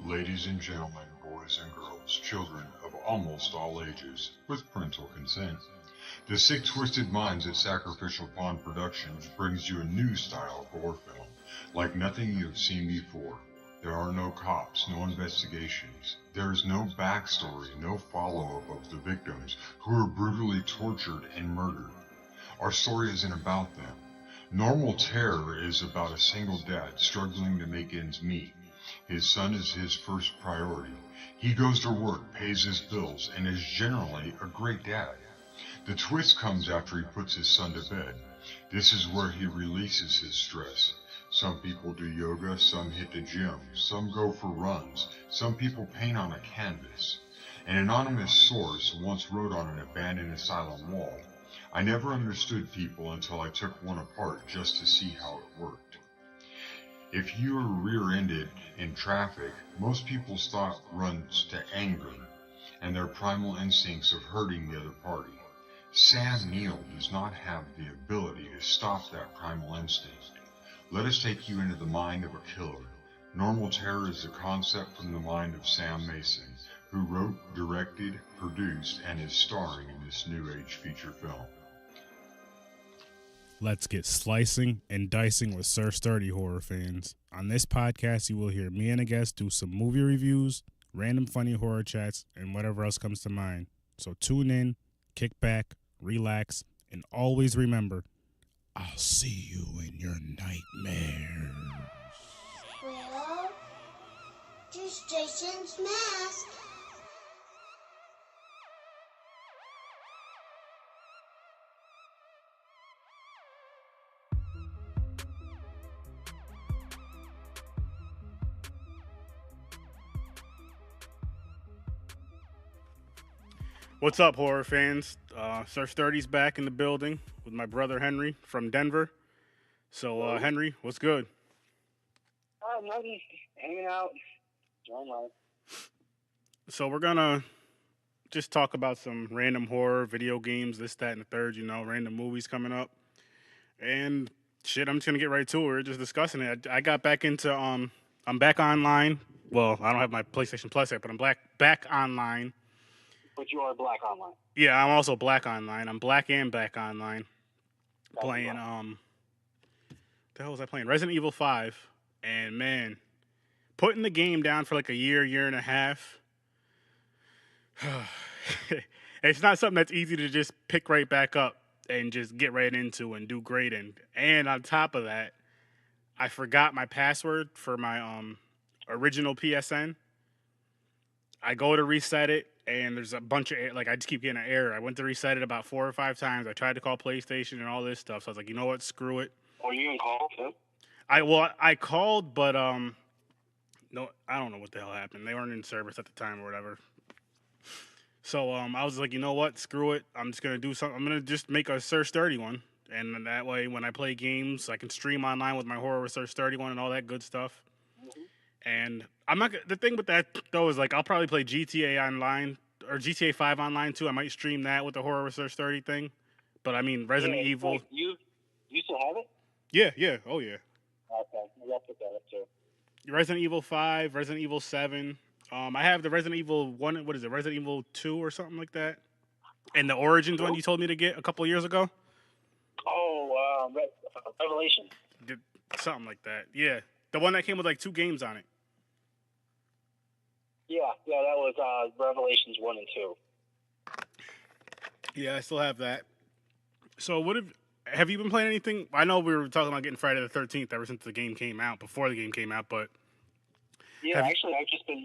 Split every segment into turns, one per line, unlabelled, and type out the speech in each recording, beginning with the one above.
Ladies and gentlemen, boys and girls, children of almost all ages, with parental consent, the Sick Twisted Minds at Sacrificial Pawn Productions brings you a new style horror film, like nothing you have seen before. There are no cops, no investigations. There is no backstory, no follow-up of the victims who were brutally tortured and murdered. Our story isn't about them. Normal Terror is about a single dad struggling to make ends meet. His son is his first priority. He goes to work, pays his bills, and is generally a great dad. The twist comes after he puts his son to bed. This is where he releases his stress. Some people do yoga, some hit the gym, some go for runs, some people paint on a canvas. An anonymous source once wrote on an abandoned asylum wall, "I never understood people until I took one apart just to see how it worked." If you are rear-ended in traffic, most people's thought runs to anger and their primal instincts of hurting the other party. Sam Neill does not have the ability to stop that primal instinct. Let us take you into the mind of a killer. Normal Terror is a concept from the mind of Sam Mason, who wrote, directed, produced, and is starring in this new age feature film.
Let's get slicing and dicing with Sir Sturdy horror fans. On this podcast, you will hear me and a guest do some movie reviews, random funny horror chats, and whatever else comes to mind. So tune in, kick back, relax, and always remember, I'll see you in your nightmares.
Well, there's Jason's mask.
What's up, horror fans? Sir Sturdy's back in the building with my brother Henry from Denver. So, Henry, what's good?
Nothing. Hanging out. Enjoying life.
So we're gonna just talk about some random horror, video games, this, that, and the third, random movies coming up. And shit, I'm just gonna get right to it. We're just discussing it. I got back into, I'm back online. Well, I don't have my PlayStation Plus yet, but I'm back online.
But you are black online.
Yeah, I'm also black online. I'm black and back online. Playing, what the hell was I playing? Resident Evil 5. And man, putting the game down for like a year and a half, it's not something that's easy to just pick right back up and just get right into and do great in. And on top of that, I forgot my password for my original PSN. I go to reset it, and there's a bunch of, I just keep getting an error. I went to reset it about 4 or 5 times. I tried to call PlayStation and all this stuff. So I was like, you know what? Screw it.
Oh, you even called too?
I called, but no, I don't know what the hell happened. They weren't in service at the time or whatever. So I was like, you know what? Screw it. I'm just gonna do something. I'm gonna just make a Sir Sturdy one, and that way, when I play games, I can stream online with my horror with Sir Sturdy one and all that good stuff. Mm-hmm. And I'm not. The thing with that though is like I'll probably play GTA online or GTA 5 online too. I might stream that with the horror with Sir Sturdy thing. But I mean, Resident Evil.
Like you still have it?
Yeah. Oh yeah.
Okay, maybe I'll pick that up too.
Resident Evil 5, Resident Evil 7. I have the Resident Evil 1, what is it, Resident Evil 2 or something like that? And the Origins one you told me to get a couple years ago?
Oh, Revelation.
Something like that, yeah. The one that came with like 2 games on it.
Yeah, that was Revelations 1 and 2.
Yeah, I still have that. So have you been playing anything? I know we were talking about getting Friday the 13th ever since the game came out, before the game came out, but...
Yeah, actually, I've just been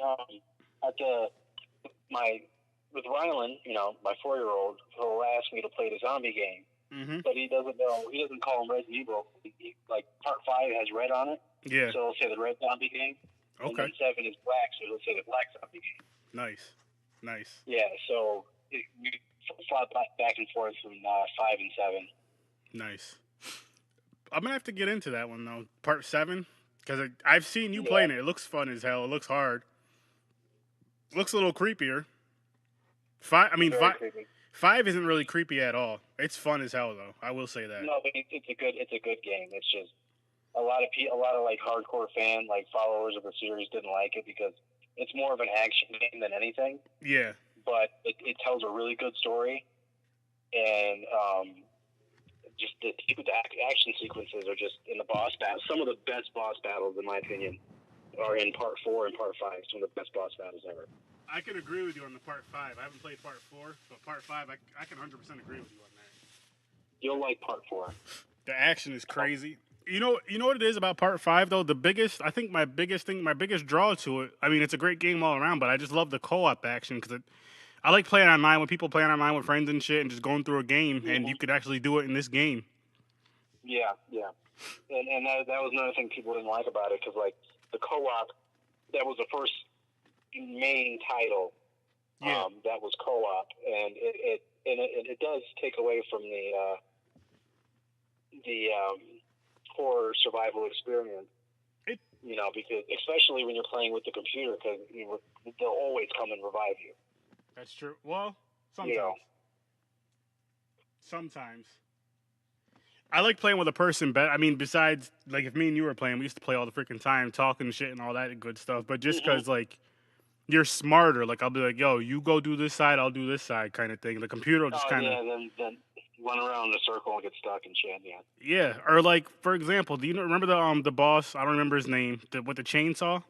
with Rylan, my 4-year-old, he'll ask me to play the zombie game, but he doesn't know. He doesn't call them Resident Evil. Like Part 5 has red on it,
yeah.
So he'll say the red zombie game.
Okay.
And then 7 is black, so he'll say the black zombie game.
Nice.
Yeah, so we fought back and forth from 5 and 7.
Nice. I'm gonna have to get into that one though, Part 7. Because I've seen you playing it. It looks fun as hell. It looks hard. It looks a little creepier. 5 isn't really creepy at all. It's fun as hell, though. I will say that.
No, but it's a good game. It's just a lot of like hardcore fan, like followers of the series didn't like it because It's more of an action game than anything.
Yeah.
But it tells a really good story, and just the action sequences are just in the boss battle. Some of the best boss battles, in my opinion, are in Part 4 and Part 5. Some of the best boss battles ever.
I can agree with you on the Part 5. I haven't played Part 4, but Part 5, I can 100% agree with you on that.
You'll like Part 4.
The action is crazy. You know what it is about Part 5 though. My biggest draw to it. I mean, it's a great game all around, but I just love the co-op action because I like playing online when people playing online with friends and shit, and just going through a game, and you could actually do it in this game.
Yeah, and that was another thing people didn't like about it because like the co-op, that was the first main title. That was co-op, and it does take away from the horror survival experience. Because especially when you're playing with the computer, because they'll always come and revive you.
That's true. Well, sometimes. Sometimes. I like playing with a person better. I mean, besides, like, if me and you were playing, we used to play all the freaking time, talking shit and all that good stuff. But just because, like, you're smarter, like, I'll be like, yo, you go do this side, I'll do this side kind of thing. The computer will just kind of...
Yeah, then run around in a circle and get stuck and shit, yeah.
Yeah, or, like, for example, do you remember the boss, I don't remember his name, with the chainsaw?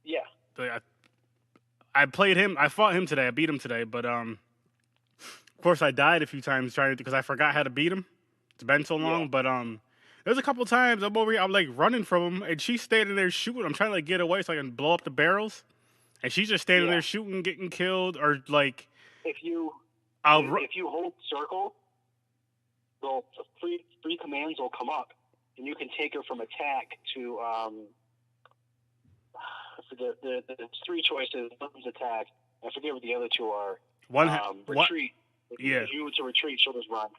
Yeah.
I played him, I fought him today, I beat him today, but, of course, I died a few times trying to, because I forgot how to beat him. It's been so long, but there's a couple times I'm over here, I'm like running from him, and she's standing there shooting. I'm trying to like get away so I can blow up the barrels, and she's just standing there shooting, getting killed, or like.
If you hold circle, three commands will come up, and you can take her from attack to there's three choices. One's attack. I forget what the other two are. Retreat. If you were to retreat, she'll just run.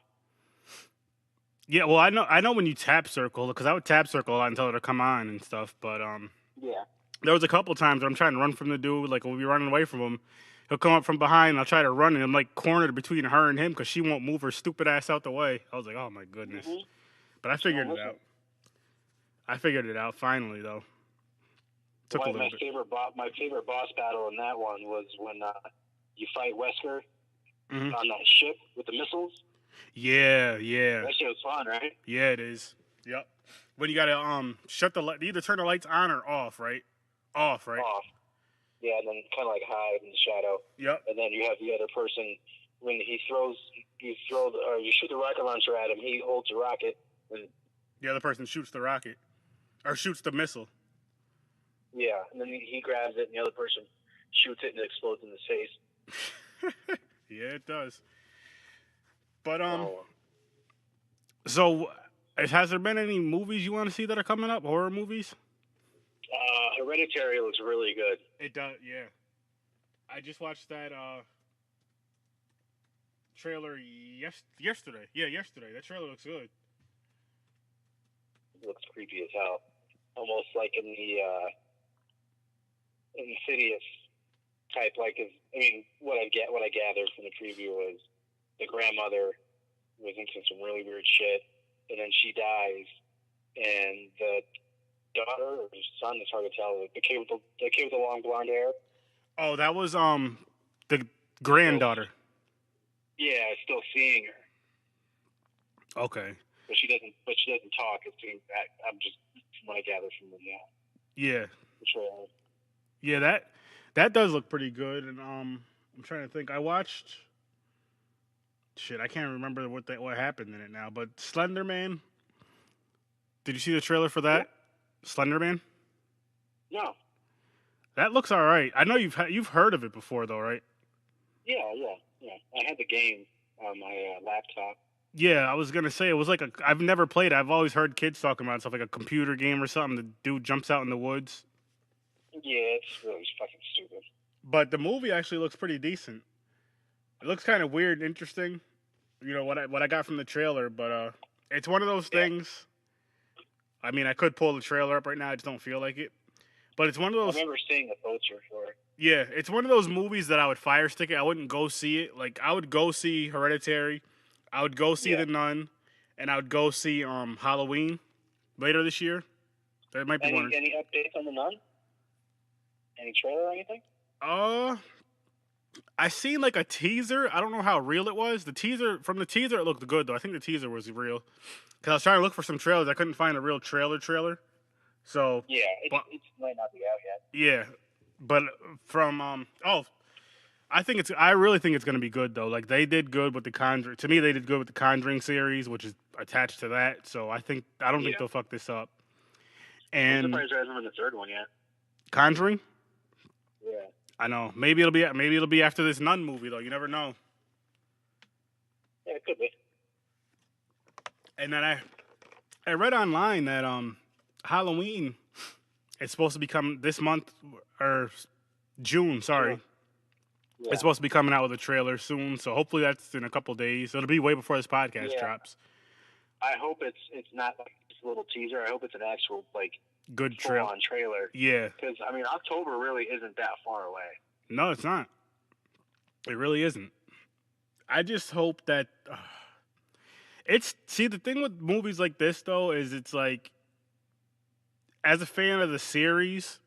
Yeah, well, I know when you tap circle, because I would tap circle a lot until it would come on and stuff, but there was a couple times where I'm trying to run from the dude, like we'll be running away from him, he'll come up from behind, and I'll try to run, and I'm like cornered between her and him, because she won't move her stupid ass out the way. I was like, oh my goodness. But I figured it out. I figured it out finally, though. Took a little bit.
My favorite boss battle in that one was when you fight Wesker on that ship with the missiles.
Yeah.
That shit was fun, right?
Yeah, it is. Yep. When you gotta shut the light, either turn the lights on or off, right? Off, right?
Off. Yeah, and then kind of like hide in the shadow.
Yep.
And then you have the other person when you shoot the rocket launcher at him. He holds the rocket, and
the other person shoots the rocket or shoots the missile.
Yeah, and then he grabs it, and the other person shoots it, and it explodes in his face.
Yeah, it does. But so has there been any movies you want to see that are coming up? Horror movies?
Hereditary looks really good.
It does, yeah. I just watched that trailer yesterday. Yeah, yesterday. That trailer looks good.
It looks creepy as hell, almost like in the Insidious type. What I gathered from the preview was the grandmother was into some really weird shit, and then she dies, and the daughter or son, it's hard to tell, the kid with the long blonde hair.
Oh, that was the granddaughter.
Yeah, still seeing her.
Okay.
But she doesn't talk. I'm just from what I gathered from the
yeah.
The trailer.
Yeah, that does look pretty good, and I'm trying to think. I watched. Shit, I can't remember what happened in it now. But Slender Man. Did you see the trailer for that? Yeah. Slender Man?
No.
That looks all right. I know you've heard of it before, though, right?
Yeah. I had the game on my laptop.
Yeah, I was gonna say it was like I've never played it. I've always heard kids talking about stuff like a computer game or something. The dude jumps out in the woods.
Yeah, it's really fucking stupid.
But the movie actually looks pretty decent. It looks kind of weird and interesting. You know what I got from the trailer, but it's one of those things. I mean, I could pull the trailer up right now. I just don't feel like it. But it's one of those.
I remember seeing the poster for it.
Yeah, it's one of those movies that I would fire stick it. I wouldn't go see it. Like I would go see Hereditary. I would go see The Nun, and I would go see Halloween later this year. There might be
any updates on The Nun? Any trailer or anything?
I seen like a teaser. I don't know how real it was. From the teaser, it looked good though. I think the teaser was real. Cause I was trying to look for some trailers. I couldn't find a real trailer. So
Yeah, it might not be out yet.
yeah, but from I really think it's gonna be good though. Like they did good with the Conjuring. To me, they did good with the Conjuring series, which is attached to that. So I don't think they'll fuck this up. And
I'm surprised there hasn't been a third one yet.
Conjuring.
Yeah.
I know. Maybe it'll be after this Nun movie though. You never know.
Yeah, it could be.
And then I read online that Halloween is supposed to be coming this month or June. Sorry,
Yeah.
it's supposed to be coming out with a trailer soon. So hopefully that's in a couple days. It'll be way before this podcast drops.
I hope it's not like just a little teaser. I hope it's an actual like
good
full-on trailer.
Yeah.
Because I mean, October really isn't that far away.
No, it's not. It really isn't. I just hope that the thing with movies like this though is it's like, as a fan of the series,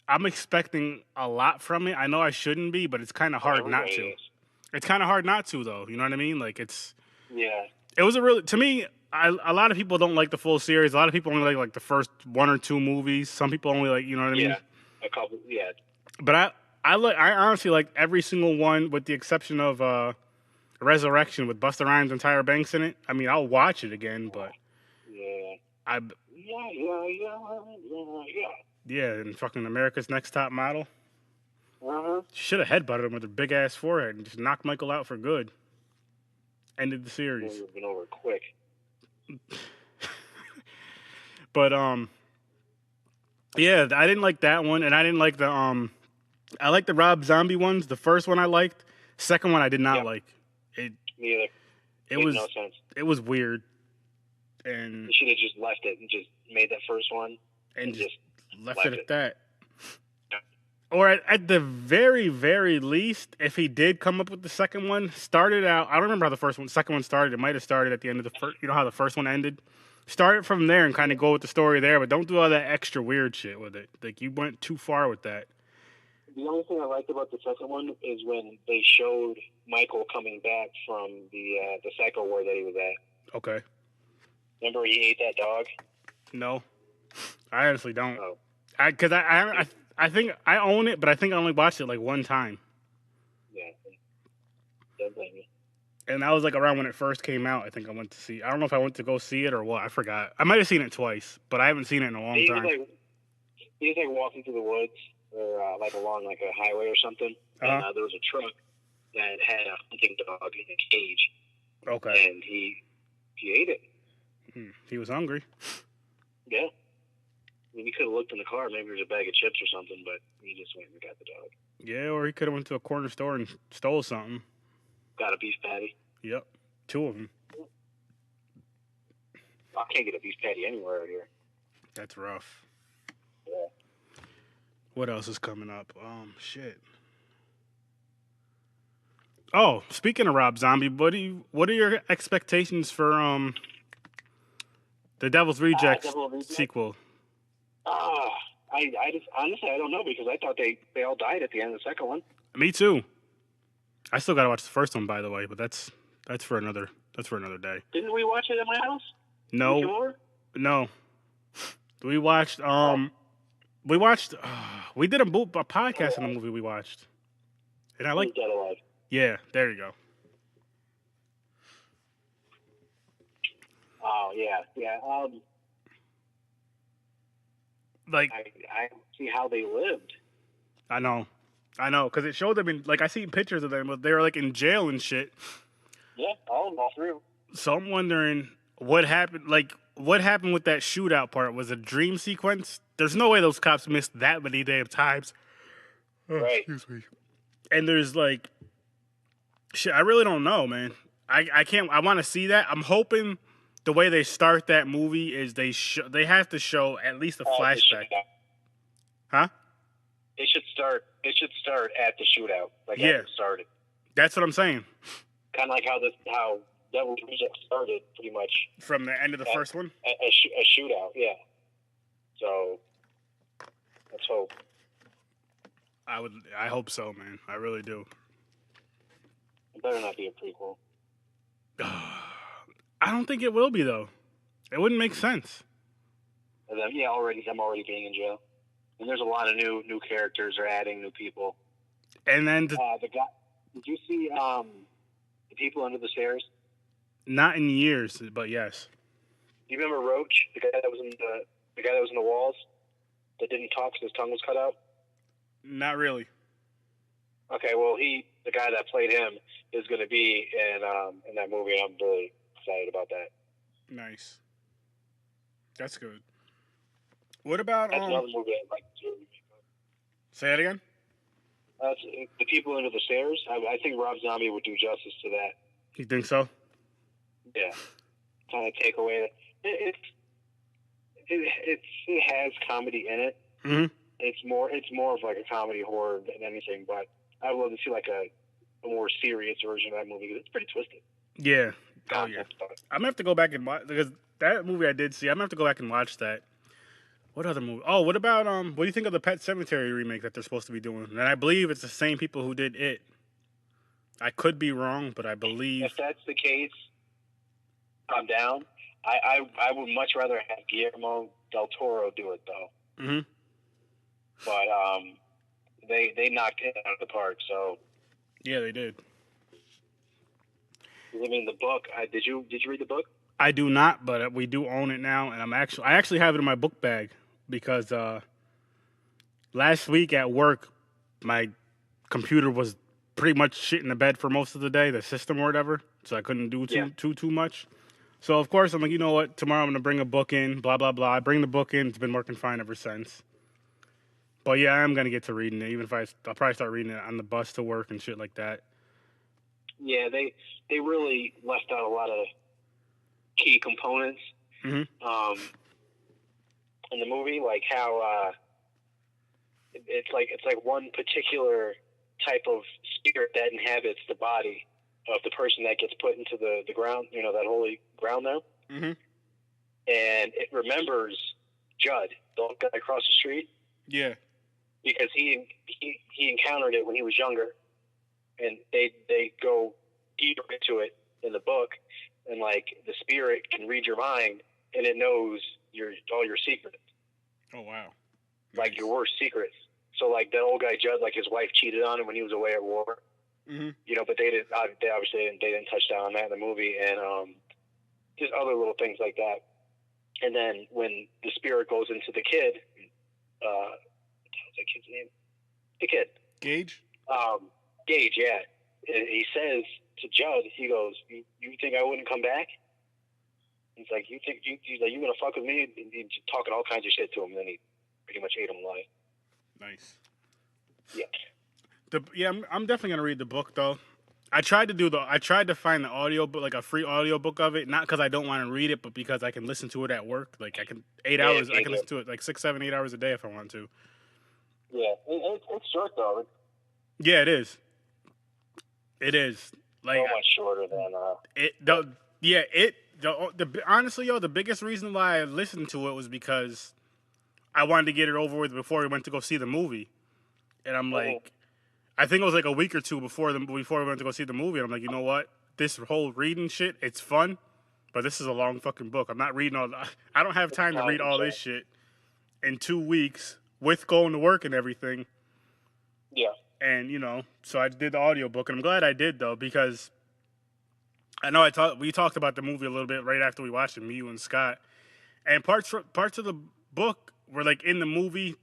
I'm expecting a lot from it. I know I shouldn't be, but it's kind of hard not to. It's kind of hard not to though. You know what I mean? Like it was to me. A lot of people don't like the full series. A lot of people only like the first one or two movies. Some people only like, you know what I mean?
Yeah, a couple. Yeah.
But I honestly like every single one with the exception of Resurrection with Busta Rhymes and Tyra Banks in it. I mean, I'll watch it again, but yeah, and fucking America's Next Top Model. Should have headbutted him with a big ass forehead and just knocked Michael out for good. Ended the series.
It would have been over quick.
But yeah, I didn't like that one, and I didn't like the I liked the Rob Zombie ones. The first one I liked. Second one I did not like.
Me either.
It was
no sense.
It was weird, and
you should have just left it and just made that first one
and just left it at that. Or at the very, very least, if he did come up with the second one, started out. I don't remember how the second one started. It might have started at the end of the first. You know how the first one ended. Start it from there and kind of go with the story there, but don't do all that extra weird shit with it. Like you went too far with that.
The only thing I liked about the second one is when they showed Michael coming back from the psycho ward that he was at.
Okay.
Remember he ate that dog?
No, I honestly don't.
Oh.
Because I think I own it, but I think I only watched it like one time.
Yeah. Don't blame me.
And that was like around when it first came out. I think I went to see. I don't know if I went to go see it or what. I forgot. I might have seen it twice, but I haven't seen it in a long time.
He was like walking through the woods or like along like a highway or something, and there was a truck that had a hunting dog in a cage.
Okay.
And he ate it.
He was hungry.
Yeah. I mean, he could have looked in the car. Maybe there was a bag of chips or something, but he just went and got the dog.
Yeah, or he could have went to a corner store and stole something.
Got a beef patty.
Yep. 2 of them.
I can't get a beef patty anywhere out here.
That's rough.
Yeah.
What else is coming up? Shit. Oh, speaking of Rob Zombie, what are your expectations for the Devil's Rejects sequel?
I just honestly I don't know because I thought they all died at the end of the second one.
Me too. I still gotta watch the first one, by the way, but that's for another day.
Didn't we watch it at my house?
No. No. We watched we did a podcast on the movie we watched. And I like
Dead Alive.
Yeah, there you go.
Oh yeah.
Like
I see how they lived.
I know, because it showed them in I seen pictures of them, but they were like in jail and shit.
Yeah, all through.
So I'm wondering what happened. Like, what happened with that shootout part? Was it a dream sequence? There's no way those cops missed that many damn times.
Right.
Excuse me. And there's shit. I really don't know, man. I can't. I want to see that. I'm hoping the way they start that movie is they have to show at least a flashback. Huh?
It should start at the shootout, after it started.
That's what I'm saying.
Kind of like how Devil's Reject started, pretty much
from the end of the first one.
A shootout, yeah. So let's hope.
I hope so, man. I really do.
It better not be a prequel.
I don't think it will be though. It wouldn't make sense.
And then, them already being in jail, and there's a lot of new characters. They're adding new people.
And then
the guy. Did you see the people under the stairs?
Not in years, but yes.
Do you remember Roach, the guy that was in the walls, that didn't talk because his tongue was cut out?
Not really.
Okay, well, the guy that played him is going to be in that movie. I'm really excited about that.
Nice. That's good. What about
That's another movie I'd like to remake.
Say that again?
That's The People Under the Stairs. I think Rob Zombie would do justice to that.
You think so?
Yeah. Kind of take away it has comedy in it.
Mm-hmm.
It's more of like a comedy horror than anything, but I would love to see like a more serious version of that movie because it's pretty twisted.
Yeah. Oh yeah. I'm gonna have to go back and watch because that movie I did see. I'm gonna have to go back and watch that. What other movie? Oh, what about what do you think of the Pet Sematary remake that they're supposed to be doing? And I believe it's the same people who did it. I could be wrong, but I believe
if that's the case, I'm down. I would much rather have Guillermo del Toro do it though.
Mm-hmm.
But they knocked it out of the park. So
yeah, they did.
I mean, the book. Did you read the book?
I do not, but we do own it now, and I actually have it in my book bag because last week at work, my computer was pretty much shit in the bed for most of the day, the system or whatever, so I couldn't do too much. So of course I'm like, you know what? Tomorrow I'm gonna bring a book in, blah blah blah. I bring the book in. It's been working fine ever since. But yeah, I'm gonna get to reading it, even if I'll probably start reading it on the bus to work and shit like that.
Yeah, they really left out a lot of key components
Mm-hmm.
in the movie, like how it's like one particular type of spirit that inhabits the body of the person that gets put into the ground, that holy ground there.
Mm-hmm.
And it remembers Judd, the old guy across the street.
Yeah.
Because he encountered it when he was younger, and they go deeper into it in the book, and like the spirit can read your mind, and it knows all your secrets.
Oh wow!
Like your worst secrets. So like that old guy Judd, like his wife cheated on him when he was away at war.
Mm-hmm.
But they didn't touch down on that in the movie, and just other little things like that. And then when the spirit goes into the kid, what's that kid's name? The kid.
Gage?
Gage, yeah. And he says to Judd, he goes, you think I wouldn't come back? He's like, you gonna fuck with me? And he's talking all kinds of shit to him, and then he pretty much ate him alive.
Nice.
Yeah.
I'm definitely gonna read the book though. I tried to find the audio book, like a free audio book of it, not because I don't want to read it, but because I can listen to it at work. Like I can 8 hours, I can listen to it like 6, 7, 8 hours a day if I want to.
Yeah, it's short though.
Yeah, it is. It is like
so much shorter than
honestly, the biggest reason why I listened to it was because I wanted to get it over with before we went to go see the movie, and I'm like, I think it was like a week or two before we went to go see the movie, and I'm like, you know what? This whole reading shit, it's fun, but this is a long fucking book. I'm not reading I don't have time to read all this shit in 2 weeks with going to work and everything.
Yeah.
And, so I did the audiobook, and I'm glad I did, though, because I know we talked about the movie a little bit right after we watched it, me, you, and Scott, and parts of the book were, like, in the movie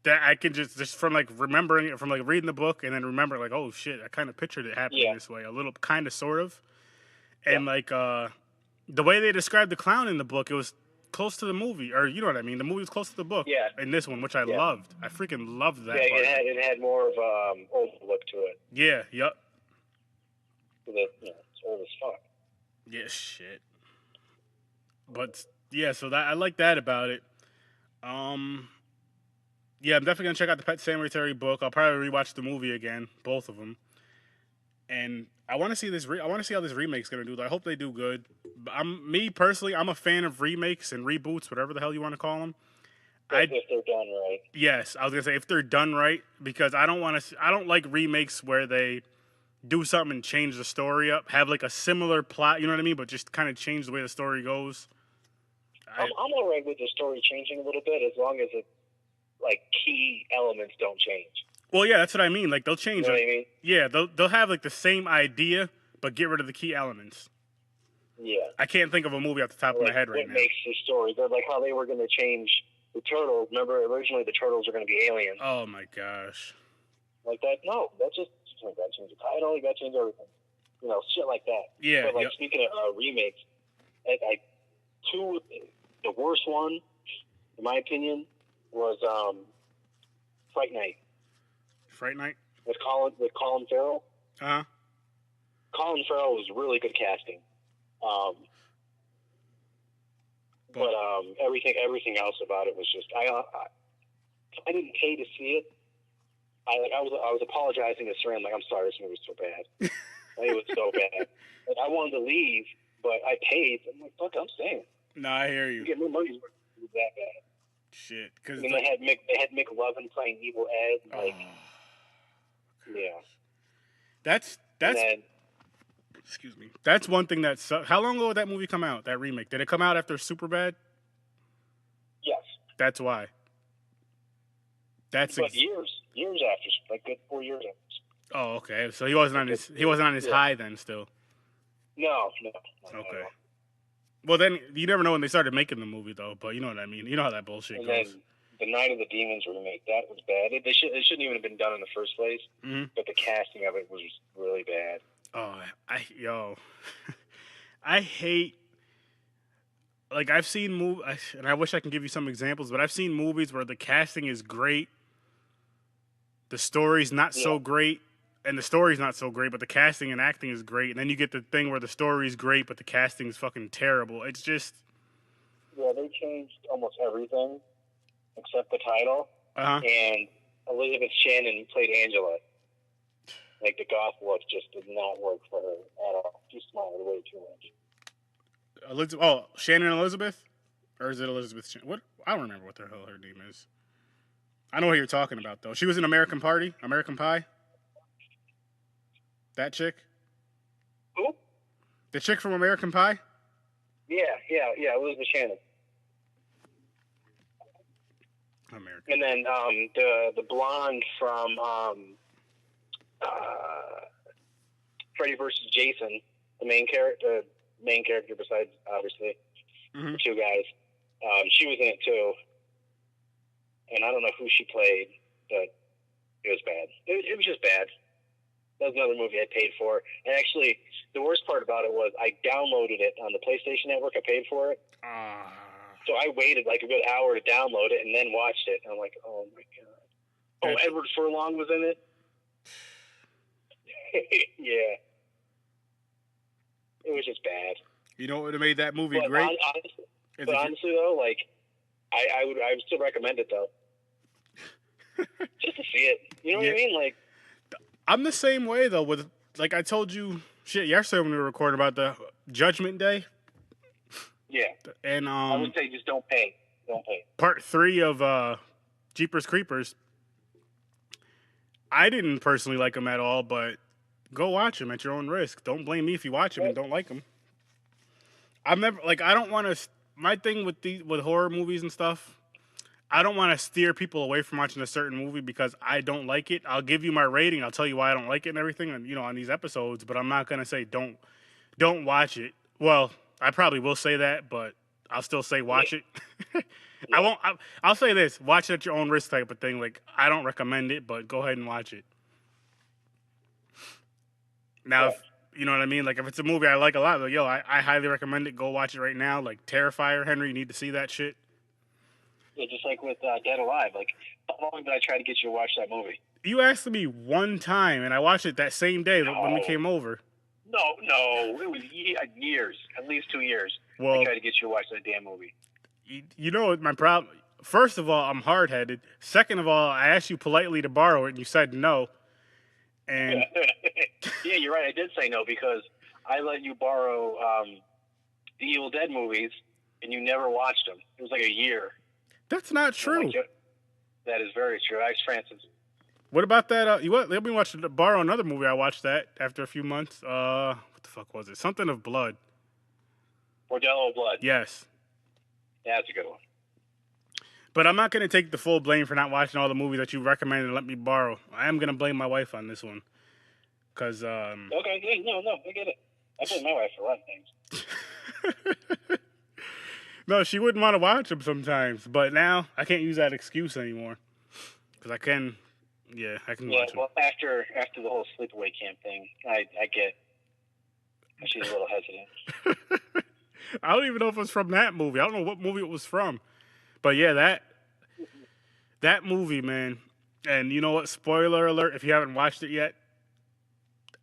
that I can just from, like, remembering it, from, like, reading the book, and then remember, like, oh, shit, I kind of pictured it happening this way, a little, kind of, sort of. And, like, the way they described the clown in the book, it was close to the movie, or you know what I mean. The movie was close to the book.
Yeah.
In this one, which I loved. I freaking loved that.
Yeah,
part.
it had more of old look to it.
Yeah. Yep.
It's old as fuck.
Yeah. Shit. But yeah, so that I like that about it. Yeah, I'm definitely gonna check out the Pet Sematary book. I'll probably rewatch the movie again, both of them. And I want to see this. I want to see how this remake's gonna do. I hope they do good. Me personally, I'm a fan of remakes and reboots, whatever the hell you want to call them.
If they're done right.
Yes, I was gonna say if they're done right, because I don't like remakes where they do something and change the story up, have like a similar plot, you know what I mean, but just kind of change the way the story goes.
I'm all right with the story changing a little bit as long as it, like, key elements don't change.
Well, yeah, that's what I mean. Like they'll change.
You know what I mean?
Yeah, they'll have like the same idea, but get rid of the key elements.
Yeah.
I can't think of a movie off the top of my head right now.
What makes the story? They're like how they were going to change the turtles. Remember, originally the turtles were going to be aliens.
Oh my gosh.
Like that? No, that's just you got to change the title. You got to change everything. You know, shit like that.
Yeah.
But like speaking of remakes, the worst one, in my opinion, was Fright Night.
Fright Night
with Colin Farrell. Colin Farrell was really good casting. But everything else about it was just I didn't pay to see it. I was apologizing to Saran, like, I'm sorry, this movie was so bad. Like, it was so bad. Like, I wanted to leave, but I paid. I'm like, fuck, I'm staying.
No, I hear you.
You get no money. It was that bad.
Shit, because
they had Mick Lovin playing Evil Ed. Like, yeah.
That's excuse me. That's one thing that sucks. How long ago did that movie come out? That remake? Did it come out after Superbad?
Yes.
That's why.
But years after, like good 4 years after.
Oh, okay. So he wasn't on his high then. Still.
No.
Okay.
No.
Well, then you never know when they started making the movie, though. But you know what I mean. You know how that bullshit goes.
Then the Night of the Demons remake, that was bad. It shouldn't even have been done in the first place.
Mm-hmm.
But the casting of it was really bad.
Oh, I hate. Like, I've seen movies, and I wish I can give you some examples, but I've seen movies where the casting is great, the story's not so great, and the story's not so great, but the casting and acting is great, and then you get the thing where the story's great, but the casting is fucking terrible. It's just...
Yeah, they changed almost everything except the title, and Elizabeth Shannon played Angela. Like, the goth look just did not work for her at all. She smiled way too much.
Shannon Elizabeth? Or is it Elizabeth Shannon? What? I don't remember what the hell her name is. I know what you're talking about, though. She was in American Pie? That chick?
Who?
The chick from American Pie?
Yeah, Elizabeth Shannon.
American.
And then the blonde from Freddy vs. Jason, the main character besides obviously the two guys, she was in it too. And I don't know who she played, but it was bad. It was just bad. That was another movie I paid for. And actually, the worst part about it was I downloaded it on the PlayStation Network. I paid for it. So I waited like a good hour to download it and then watched it. And I'm like, oh my God. Oh, Edward Furlong was in it? Yeah. It was just bad.
You know what would have made that movie great?
Honestly, though, like, I would still recommend it, though. Just to see it. You know what I mean? Like,
I'm the same way, though, with, like I told you, yesterday when we were recording about the Judgment Day.
Yeah.
And,
I would say just don't pay. Don't pay.
Part 3 of Jeepers Creepers. I didn't personally like them at all, but go watch them at your own risk. Don't blame me if you watch them and don't like them. I don't want to... My thing with horror movies and stuff, I don't want to steer people away from watching a certain movie because I don't like it. I'll give you my rating. I'll tell you why I don't like it and everything, and on these episodes. But I'm not gonna say don't watch it. Well, I probably will say that, but I'll still say watch it. I won't. I'll say this: watch it at your own risk, type of thing. Like, I don't recommend it, but go ahead and watch it. Now, if, you know what I mean? Like, if it's a movie I like a lot, like, I highly recommend it. Go watch it right now. Like, Terrifier, Henry, you need to see that shit.
Yeah, just like with Dead Alive. Like, how long did I try to get you to watch that movie?
You asked me one time, and I watched it that same day when we came over.
No, it was years, at least 2 years.
Well,
I tried to get you to watch that damn movie.
You know what my problem? First of all, I'm hard-headed. Second of all, I asked you politely to borrow it, and you said no. And
yeah, you're right. I did say no because I let you borrow the Evil Dead movies, and you never watched them. It was like a year.
That's not true.
That is very true. Alex Francis.
What about that? Let me borrow another movie. I watched that after a few months. What the fuck was it? Something of Blood.
Bordello of Blood.
Yes.
Yeah, that's a good one.
But I'm not going to take the full blame for not watching all the movies that you recommended and let me borrow. I am going to blame my wife on this one. Because,
Okay, yeah, no, I get it. I blame my wife for a lot of things.
No, she wouldn't want to watch them sometimes. But now, I can't use that excuse anymore. Because I can watch them.
Well, after the whole sleepaway camp thing, I get she's a little hesitant.
I don't even know if it was from that movie. I don't know what movie it was from. But yeah, that movie, man. And you know what? Spoiler alert, if you haven't watched it yet,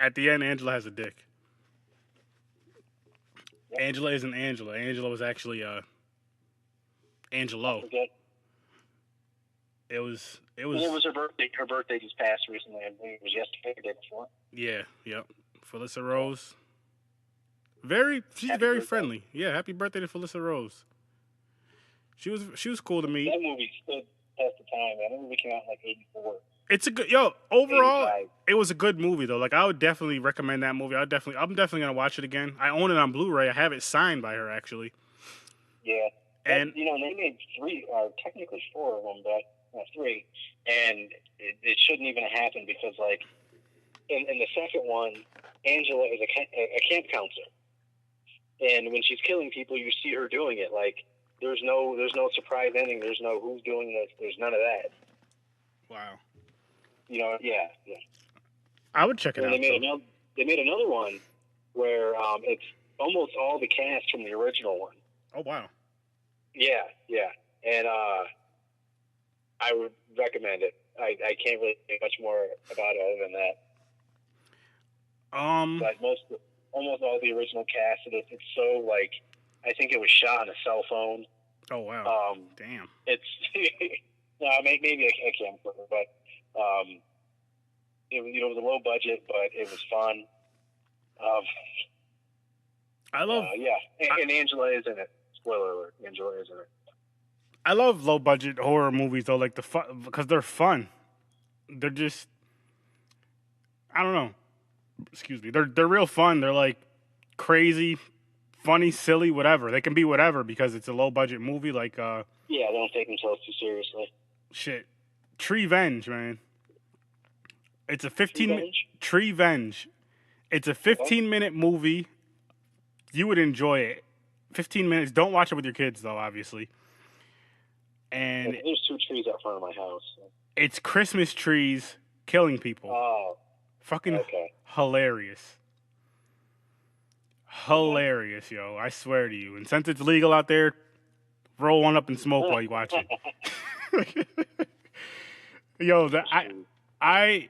at the end, Angela has a dick. Yep. Angela isn't Angela. Angela was actually Angelo. It was
her birthday. Her birthday just passed recently. I believe it was yesterday, the day before.
Yeah, yep. Felissa Rose. She's very friendly. Yeah, happy birthday to Felissa Rose. She was cool to me.
That movie stood test of time, man. That movie came out in like '84.
It's a good overall 85. It was a good movie though. Like I would definitely recommend that movie. I'm definitely gonna watch it again. I own it on Blu-ray. I have it signed by her actually.
Yeah.
And
they made 3 or technically 4 of them, but 3. And it shouldn't even have happened because like in the second one, Angela is a camp counselor. And when she's killing people, you see her doing it. Like there's no surprise ending. There's no who's doing this. There's none of that.
Wow.
Yeah.
I would check it out.
They made another one where it's almost all the cast from the original one.
Oh wow.
Yeah, and I would recommend it. I can't really say much more about it other than that. But almost all the original cast, it's so like I think it was shot on a cell phone.
Oh wow! Damn.
It's no, maybe a camcorder, but it was a low budget, but it was fun.
I love.
And Angela is in it. Spoiler alert: Angela is in it.
I love low budget horror movies though, like because they're fun. They're just, I don't know. Excuse me. They're real fun. They're like crazy, funny, silly, whatever. They can be whatever because it's a low budget movie. Like
yeah, they don't take themselves too seriously.
Shit, Treevenge, man. It's a 15 Treevenge. It's a 15-minute movie. You would enjoy it. 15 minutes. Don't watch it with your kids though, obviously. And
there's 2 trees out front of my house.
It's Christmas trees killing people.
Oh.
Fucking hilarious. Hilarious, yo. I swear to you. And since it's legal out there, roll one up and smoke while you watch it. Yo, I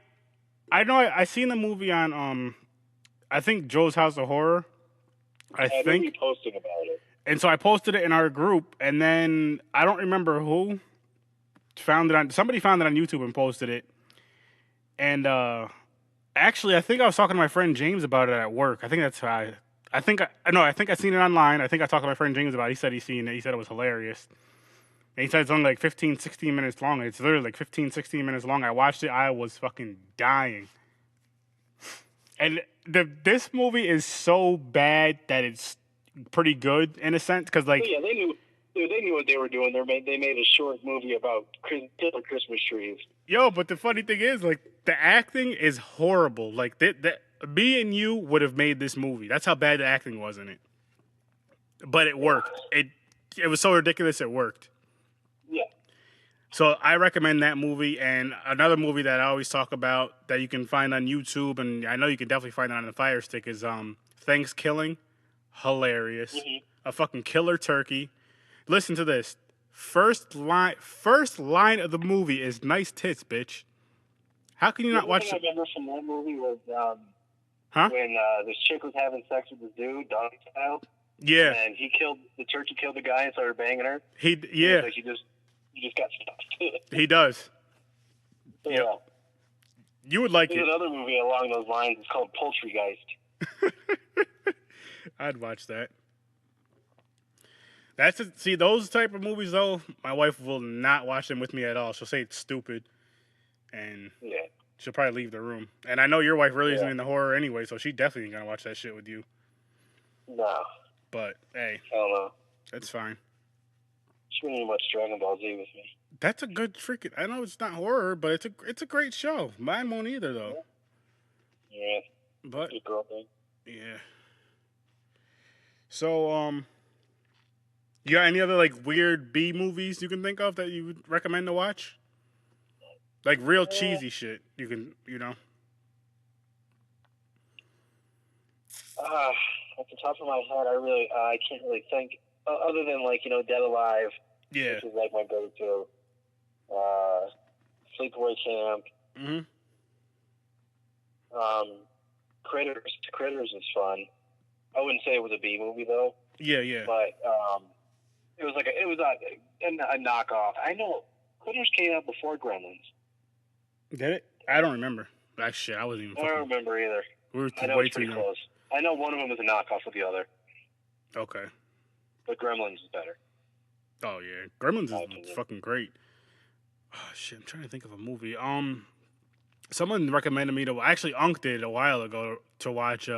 know I seen the movie on I think Joe's House of Horror. I think
you posting about it.
And so I posted it in our group, and then I don't remember who somebody found it on YouTube and posted it. And actually, I think I was talking to my friend James about it at work. I think that's how I think I seen it online. I think I talked to my friend James about it. He said he's seen it. He said it was hilarious. And he said it's only like 15, 16 minutes long. It's literally like 15, 16 minutes long. I watched it. I was fucking dying. And this movie is so bad that it's pretty good in a sense, because like
they knew what they were doing. They made a short movie about killer Christmas trees.
Yo, but the funny thing is, like, the acting is horrible. Like me and you would have made this movie. That's how bad the acting was in it. But it worked. It was so ridiculous it worked.
Yeah.
So I recommend that movie. And another movie that I always talk about that you can find on YouTube, and I know you can definitely find it on the Fire Stick, is Thanksgiving. Hilarious. Mm-hmm. A fucking killer turkey. Listen to this. First line of the movie is nice tits, bitch. How can you not watch
it? I remember from that movie was when this chick was having sex with this dude, dog style.
Yeah.
And the turkey killed the guy and started banging her.
He
just got stuffed.
He does.
Yeah. Yep.
You would like it.
There's another movie along those lines. It's called Poultrygeist.
I'd watch that. See, those type of movies though, my wife will not watch them with me at all. She'll say it's stupid, and
Yeah.
she'll probably leave the room. And I know your wife really isn't
Yeah.
into horror anyway, so she definitely ain't gonna watch that shit with you.
No.
But hey,
I don't know.
that's fine.
She wouldn't even watch Dragon Ball Z with me.
That's a good freaking. I know it's not horror, but it's a great show. Mine won't either though.
Yeah.
But
Good girl thing.
yeah. So you got any other like weird B movies you can think of that you would recommend to watch? Like real cheesy shit. You can,
At the top of my head, I can't really think other than like Dead Alive,
Yeah.
which is like my go-to. Sleepaway Camp.
Mhm.
Critters is fun. I wouldn't say it was a B movie though,
Yeah.
but it was a knockoff. I know Critters came out before Gremlins.
Did it? I don't remember. Shit, I wasn't even.
I don't remember either.
We were
I know
way
it's
too
pretty
young.
close. I know one of them is a knockoff of the other,
Okay.
but Gremlins is better.
Oh yeah, Gremlins is
opinion.
fucking great. Oh shit, I'm trying to think of a movie. Someone recommended me to actually Unc did a while ago to watch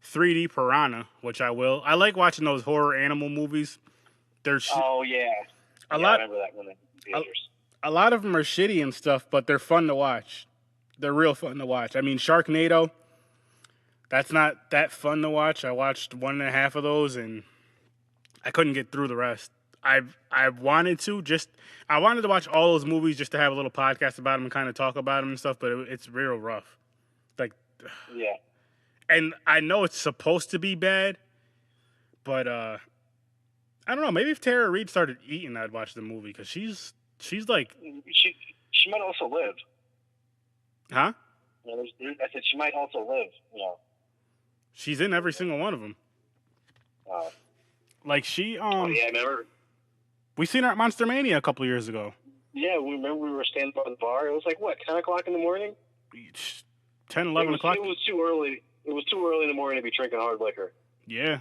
3D Piranha, which I will. I like watching those horror animal movies. There's
Oh yeah,
a
I
lot.
remember that one in the theaters.
A lot of them are shitty and stuff, but they're fun to watch. They're real fun to watch. I mean, Sharknado. That's not that fun to watch. I watched 1.5 of those and I couldn't get through the rest. I wanted to watch all those movies just to have a little podcast about them and kind of talk about them and stuff, but it's real rough. Like,
Yeah.
and I know it's supposed to be bad, but I don't know. Maybe if Tara Reid started eating, I'd watch the movie because she's like,
She might also live.
huh?
I said she might also live.
She's in every single one of them. Like she
Oh yeah, I remember.
we seen her at Monster Mania a couple years ago.
Yeah, we were standing by the bar. It was like what, 10 o'clock in the morning?
10, 11 o'clock.
It was too early. It was too early in the morning to be drinking hard liquor.
Yeah.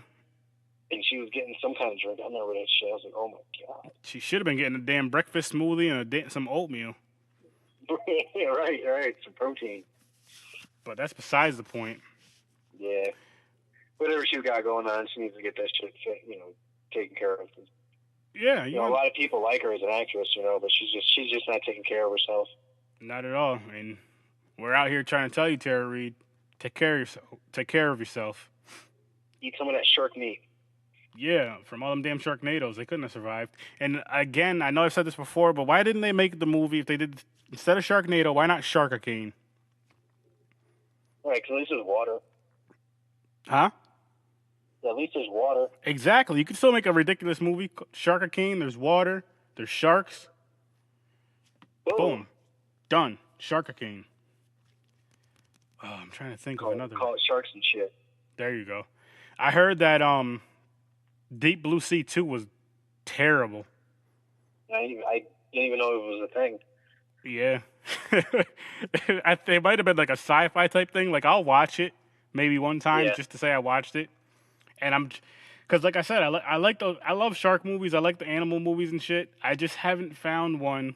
And she was getting some kind of drink. I remember that shit. I was like, oh my god.
She should have been getting a damn breakfast smoothie and some oatmeal.
Yeah, right. Some protein.
But that's besides the point.
Yeah. Whatever she's got going on, she needs to get that shit, taken care of.
Yeah,
A lot of people like her as an actress, but she's just not taking care of herself.
not at all. And we're out here trying to tell you, Tara Reid, take care of yourself. Take care of yourself.
Eat some of that shark meat.
Yeah, from all them damn Sharknadoes, they couldn't have survived. And again, I know I've said this before, but why didn't they make the movie if they did instead of Sharknado? Why not Sharkacane?
Right, because at least there's water.
Huh?
At least there's water.
Exactly. You could still make a ridiculous movie. Sharkacane. There's water. There's sharks. Boom. Done. Sharkacane. Oh, I'm trying to think of another.
Call it sharks and shit.
There you go. I heard that Deep Blue Sea 2 was terrible.
I didn't even know it was a thing.
Yeah. It might have been like a sci-fi type thing. Like, I'll watch it maybe one time just to say I watched it. And because like I said, I like those. I love shark movies. I like the animal movies and shit. I just haven't found one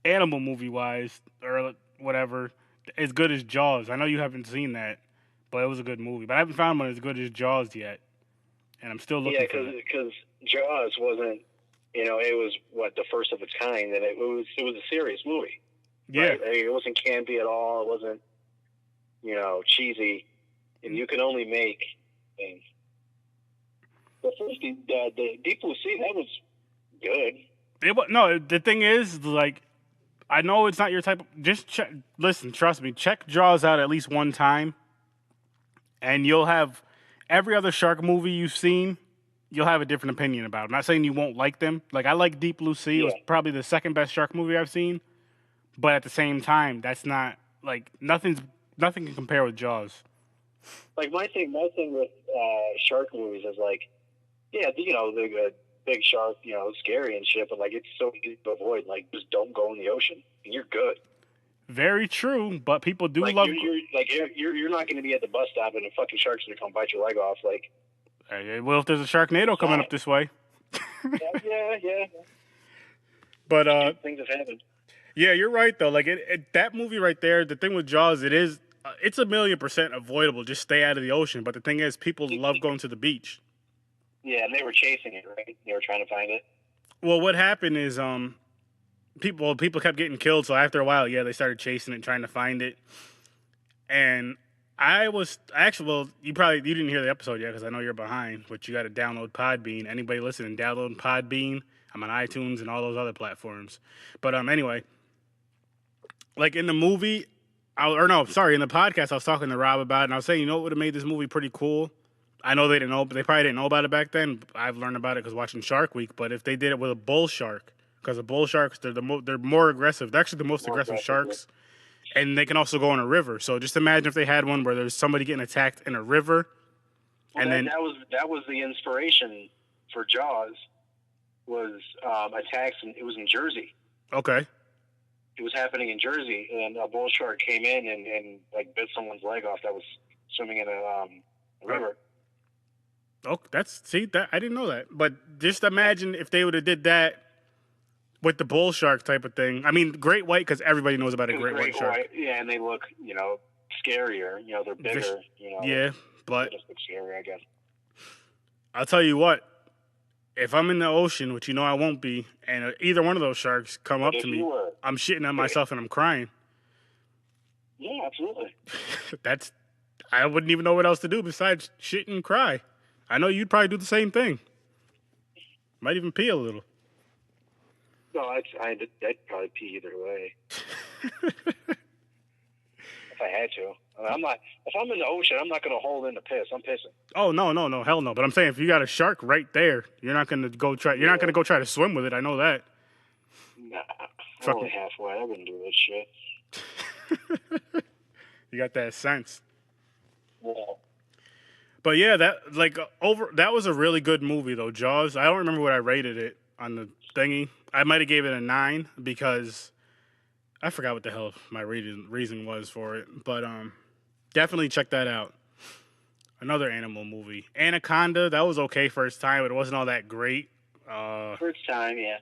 animal movie wise or whatever as good as Jaws. I know you haven't seen that, but it was a good movie. But I haven't found one as good as Jaws yet, and I'm still looking.
Yeah, because Jaws wasn't, it was the first of its kind, and it was a serious movie.
Yeah,
right? I mean, it wasn't campy at all. It wasn't, cheesy, and you can only make things. The first, the Deep Blue Sea, that was good.
No, the thing is, like, I know it's not your type of. Just listen, trust me. Check Jaws out at least one time, and you'll have every other shark movie you've seen. You'll have a different opinion about. I'm not saying you won't like them. Like, I like Deep Blue Sea. Yeah. It was probably the second best shark movie I've seen. But at the same time, that's not like nothing can compare with Jaws.
Like my thing with shark movies is like, the big shark, scary and shit, but like it's so easy to avoid. Like, just don't go in the ocean, and you're good.
Very true, but people do
like,
love.
You're not going to be at the bus stop and a fucking shark's going to come bite your leg off. Like,
well, if there's a Sharknado coming up this way.
Yeah.
But
Things have happened.
yeah, you're right though. Like that movie right there. The thing with Jaws, it's 1,000,000% avoidable. Just stay out of the ocean. But the thing is, people love going to the beach.
Yeah, and they were chasing it, right? They were trying to find it.
Well, what happened is people kept getting killed. So after a while, yeah, they started chasing it, trying to find it. And I was actually, well, you didn't hear the episode yet because I know you're behind. But you got to download Podbean. Anybody listening, download Podbean. I'm on iTunes and all those other platforms. But anyway, like in the movie, in the podcast, I was talking to Rob about it, and I was saying, you know what would have made this movie pretty cool? I know they didn't know, but they probably didn't know about it back then. I've learned about it because watching Shark Week. But if they did it with a bull shark, because the bull sharks, they're more aggressive. They're actually the most aggressive sharks, and they can also go in a river. So just imagine if they had one where there's somebody getting attacked in a river,
and then that was the inspiration for Jaws. Was attacks, and it was in Jersey.
Okay.
It was happening in Jersey, and a bull shark came in and like bit someone's leg off that was swimming in a river.
Oh, I didn't know that. But just imagine if they would have did that with the bull shark type of thing. I mean, great white, because everybody knows about a great white shark.
Yeah, and they look, scarier. They're bigger.
Yeah, but
they just look scary, I guess.
I'll tell you what. If I'm in the ocean, which I won't be, and either one of those sharks come up to me, I'm shitting on myself and I'm crying.
Yeah, absolutely.
I wouldn't even know what else to do besides shit and cry. I know you'd probably do the same thing. Might even pee a little.
No, I'd probably pee either way. If I had to. If I'm in the ocean, I'm not going to hold in the piss. I'm pissing.
Oh, no, hell no. But I'm saying if you got a shark right there, you're not going to go try. You're not going to go try to swim with it. I know that.
Nah, I'm only halfway. I wouldn't do this
shit. You got that sense.
Yeah.
But yeah, that was a really good movie though, Jaws. I don't remember what I rated it on the thingy. I might have gave it a 9 because I forgot what the hell my reason was for it. But definitely check that out. Another animal movie. Anaconda, that was okay first time, but it wasn't all that great.
First time, yeah.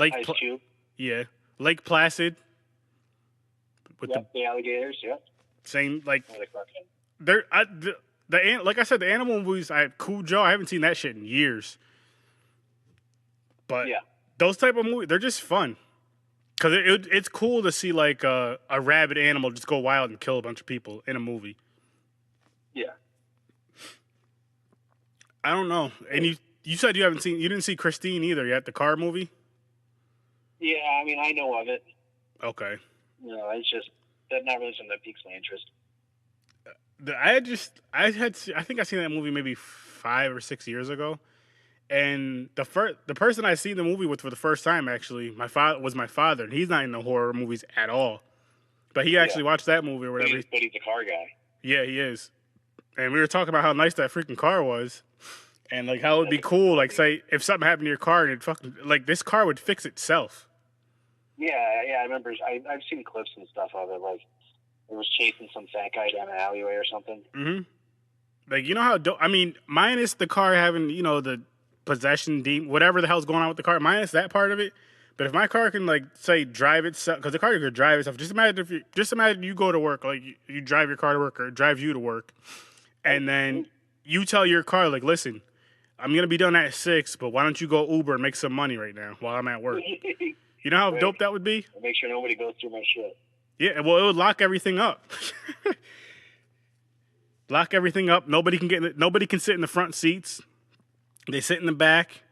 Ice Cube.
Yeah. Lake Placid. With
the alligators, yeah.
Same, like like I said, the animal movies, Cujo, I haven't seen that shit in years. But those type of movies, they're just fun. Because it's cool to see like a rabid animal just go wild and kill a bunch of people in a movie.
Yeah.
I don't know. And you said you didn't see Christine either yet, the car movie?
Yeah, I mean, I know of it.
Okay.
It's just, that's not really something that piques my interest.
I think I seen that movie maybe 5 or 6 years ago. And the person I seen the movie with for the first time, actually, was my father. And he's not into horror movies at all. But he actually watched that movie or whatever.
But he's a car guy.
Yeah, he is. And we were talking about how nice that freaking car was. And, like, how it would be cool, like, say, if something happened to your car and this car would fix itself.
Yeah, I remember. I've seen clips and stuff of it. Like, it was chasing some fat guy down an alleyway or something.
Mm-hmm. Like, how minus the car having, the possession, whatever the hell's going on with the car, minus that part of it. But if my car can, like, say, drive itself, because the car can drive itself. Just imagine you go to work, like, you drive your car to work or it drives you to work. And then you tell your car, like, listen, I'm going to be done at 6, but why don't you go Uber and make some money right now while I'm at work? You know how dope that would be?
Make sure nobody goes through my shit.
Yeah, well, it would lock everything up. Lock everything up. Nobody can sit in the front seats. They sit in the back.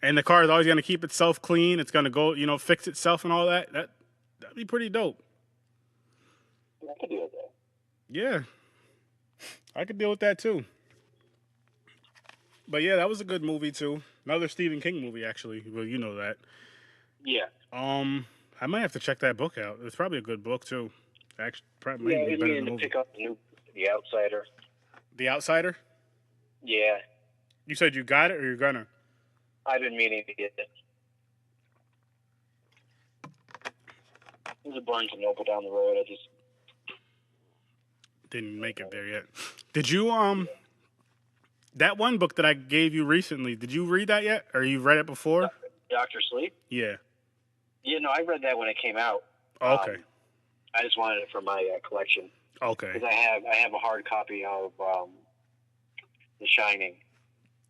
And the car is always going to keep itself clean. It's going to go, fix itself and all that. That'd be pretty dope.
I could deal with that.
Yeah. I could deal with that, too. But, yeah, that was a good movie, too. Another Stephen King movie, actually. Well, you know that.
Yeah.
I might have to check that book out. It's probably a good book, too. Actually, probably
be better than the movie. Pick up The Outsider.
The Outsider?
Yeah.
You said you got it or you're gonna?
I've been meaning to get it. There's a Barnes & Noble down the road. I just
didn't make it there yet. Did you That one book that I gave you recently, did you read that yet? Or you read it before?
Doctor Sleep?
Yeah.
Yeah, no, I read that when it came out.
Okay.
I just wanted it for my collection.
Okay.
Because I have a hard copy of The Shining.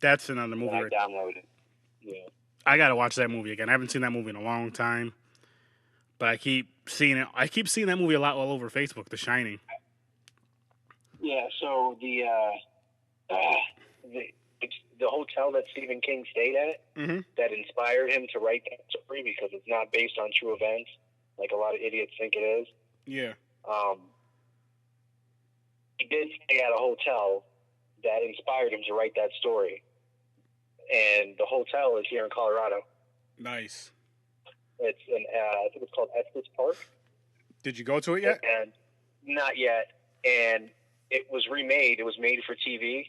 That's another movie.
I downloaded. Yeah.
I gotta watch that movie again. I haven't seen that movie in a long time, but I keep seeing it. I keep seeing that movie a lot all over Facebook. The Shining.
Yeah. So the hotel that Stephen King stayed at that inspired him to write that story, because it's not based on true events like a lot of idiots think it is.
Yeah.
He did stay at a hotel that inspired him to write that story. And the hotel is here in Colorado.
Nice.
It's I think it's called Estes Park.
Did you go to it yet?
And not yet. And it was remade. It was made for TV.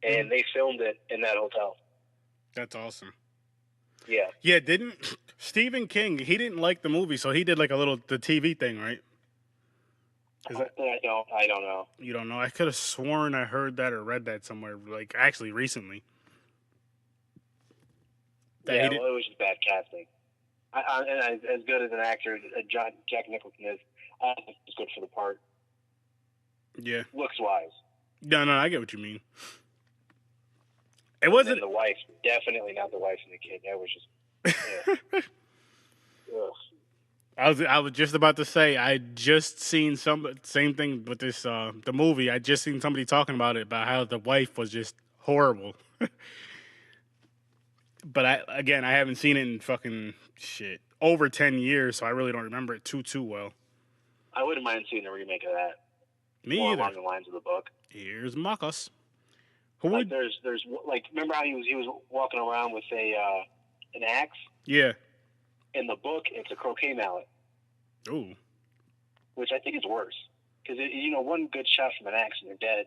And they filmed it in that hotel.
That's awesome.
Yeah.
Yeah, didn't Stephen King, he didn't like the movie, so he did like the TV thing, right?
I don't know.
You don't know? I could have sworn I heard that or read that somewhere, like actually recently.
It was just bad casting. And as good as an actor Jack Nicholson is, I think he's good for the part.
Yeah.
Looks-wise.
No, I get what you mean. It wasn't
the wife. Definitely not the wife and the kid. That was just... Yeah.
I was just about to say, I just seen same thing with this the movie. I just seen somebody talking about it, about how the wife was just horrible. But I haven't seen it in fucking over 10 years, so I really don't remember it too well.
I wouldn't mind seeing a remake of that.
Me
More
either.
along the lines of the book.
Here's Marcus.
There's like, remember how he was walking around with an axe?
Yeah.
In the book, it's a croquet mallet.
Ooh.
Which I think is worse, because one good shot from an axe and you're dead.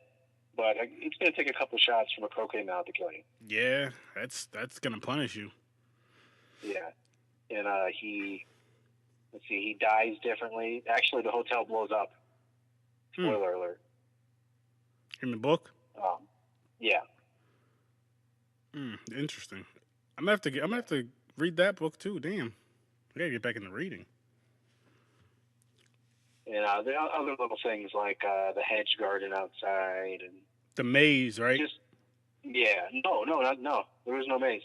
But it's going to take a couple shots from a croquet mallet to kill you.
Yeah, that's going to punish you.
Yeah. And he dies differently. Actually, the hotel blows up. Spoiler alert.
In the book?
Yeah.
Interesting. I'm gonna have to read that book too. Damn. I gotta get back into reading.
And there are other little things like the hedge garden outside and
the maze, right?
No. There was no maze.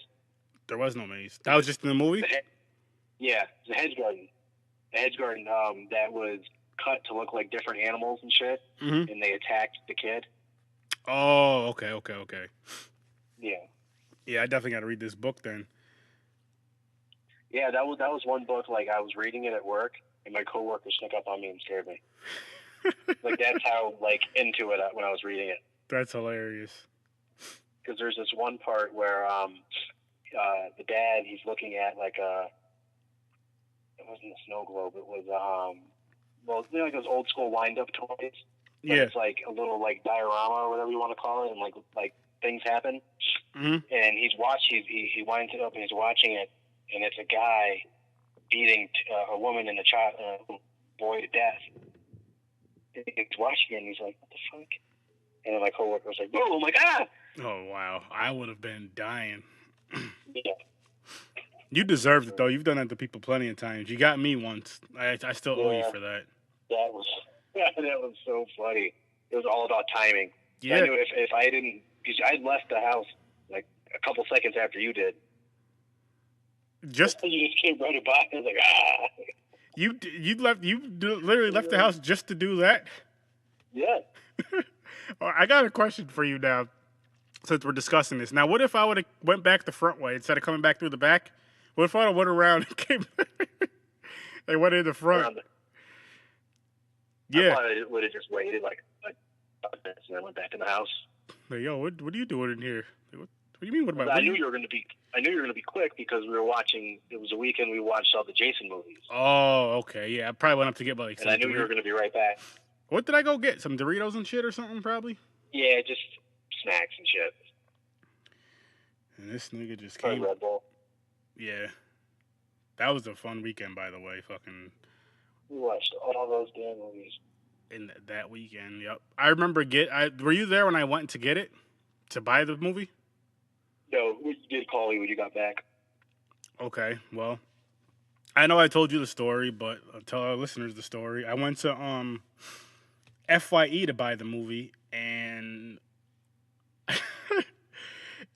There was no maze. That was just in the movie?
The hedge garden. The hedge garden that was cut to look like different animals and shit, and they attacked the kid.
Oh, okay.
Yeah.
Yeah, I definitely got to read this book then.
Yeah, that was one book. Like, I was reading it at work, and my coworker snuck up on me and scared me. Like, that's how into it when I was reading it.
That's hilarious.
Because there's this one part where the dad, he's looking at it wasn't a snow globe, it was like those old school wind up toys.
Yeah.
It's like a little diorama or whatever you want to call it, and like things happen. And he winds it up and he's watching it, and it's a guy beating a woman and a boy to death. And he's watching it and he's like, "What the fuck?" And then my coworker was like, "Oh my god!"
Oh wow, I would have been dying.
Yeah.
You deserved it though. You've done that to people plenty of times. You got me once. I still owe you for that.
That was so funny. It was all about timing.
Yeah.
I knew if I didn't, because I'd left the house like a couple seconds after you did. You just came right by. I was like, ah.
You literally left the house just to do that?
Yeah.
I got a question for you now, since we're discussing this. Now, what if I would have went back the front way instead of coming back through the back? What if I went around and came and went in the front?
I probably would have just waited like 5 minutes and then went back in the house.
Like, yo, what are you doing in here? What do you mean?
I knew you were going to be quick because we were watching. It was a weekend. We watched all the Jason movies.
Oh, okay, yeah. I probably went up to get like.
And I knew you were going to be right back.
What did I go get? Some Doritos and shit or something, probably.
Yeah, just snacks and shit.
And this nigga just came.
Red Bull.
Yeah, that was a fun weekend, by the way. Fucking.
We watched all those damn movies.
In that weekend, yep. I remember were you there when I went to get it? To buy the movie?
No, you did call me when you got back.
Okay, well, I know I told you the story, but I'll tell our listeners the story. I went to FYE to buy the movie, and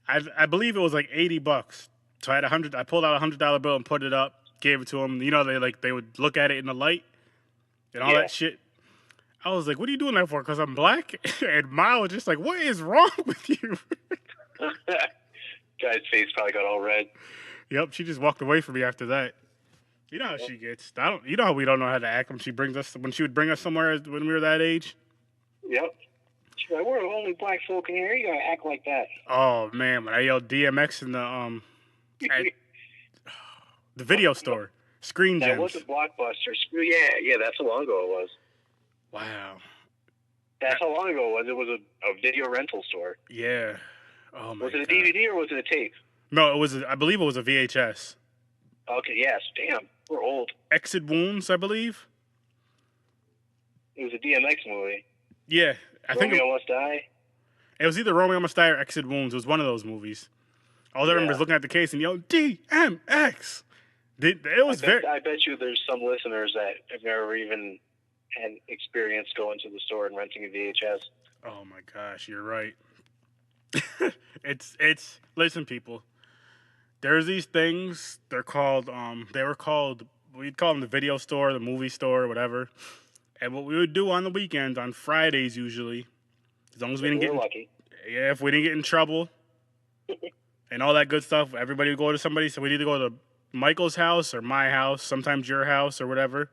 I believe it was like $80. So I had I pulled out $100 bill and put it up, gave it to them. You know, they would look at it in the light and all that shit. I was like, "What are you doing that for?" Because I'm black. And Ma was just like, "What is wrong with you?"
Guy's face probably got all red.
Yep, she just walked away from me after that. You know how she gets. You know how we don't know how to act when she would bring us somewhere when we were that age.
Yep. She's like, "We're the only black folk in here. You gotta act like that."
Oh man, when I yelled DMX in the at the video store, Screen Gems.
That wasn't Blockbuster. Yeah, that's how long ago it was.
Wow.
That's how long ago it was. It was a video rental store.
Yeah. Oh my God.
Was it a DVD or was it a tape?
No, it was. I believe it was a VHS.
Okay. Yes. Damn. We're old.
Exit Wounds, I believe.
It was a DMX movie.
Yeah, I think
Romeo Must Die.
It was either Romeo Must Die or Exit Wounds. It was one of those movies. All I remember is looking at the case and yelling DMX.
I bet you there's some listeners that have never even had experience going to the store and renting a VHS.
Oh my gosh, you're right. Listen, people. There's these things. We'd call them the video store, the movie store, whatever. And what we would do on the weekends, on Fridays usually, as long as we didn't get
lucky.
Yeah, if we didn't get in trouble and all that good stuff, everybody would go to somebody. So we'd either go to Michael's house or my house, sometimes your house or whatever.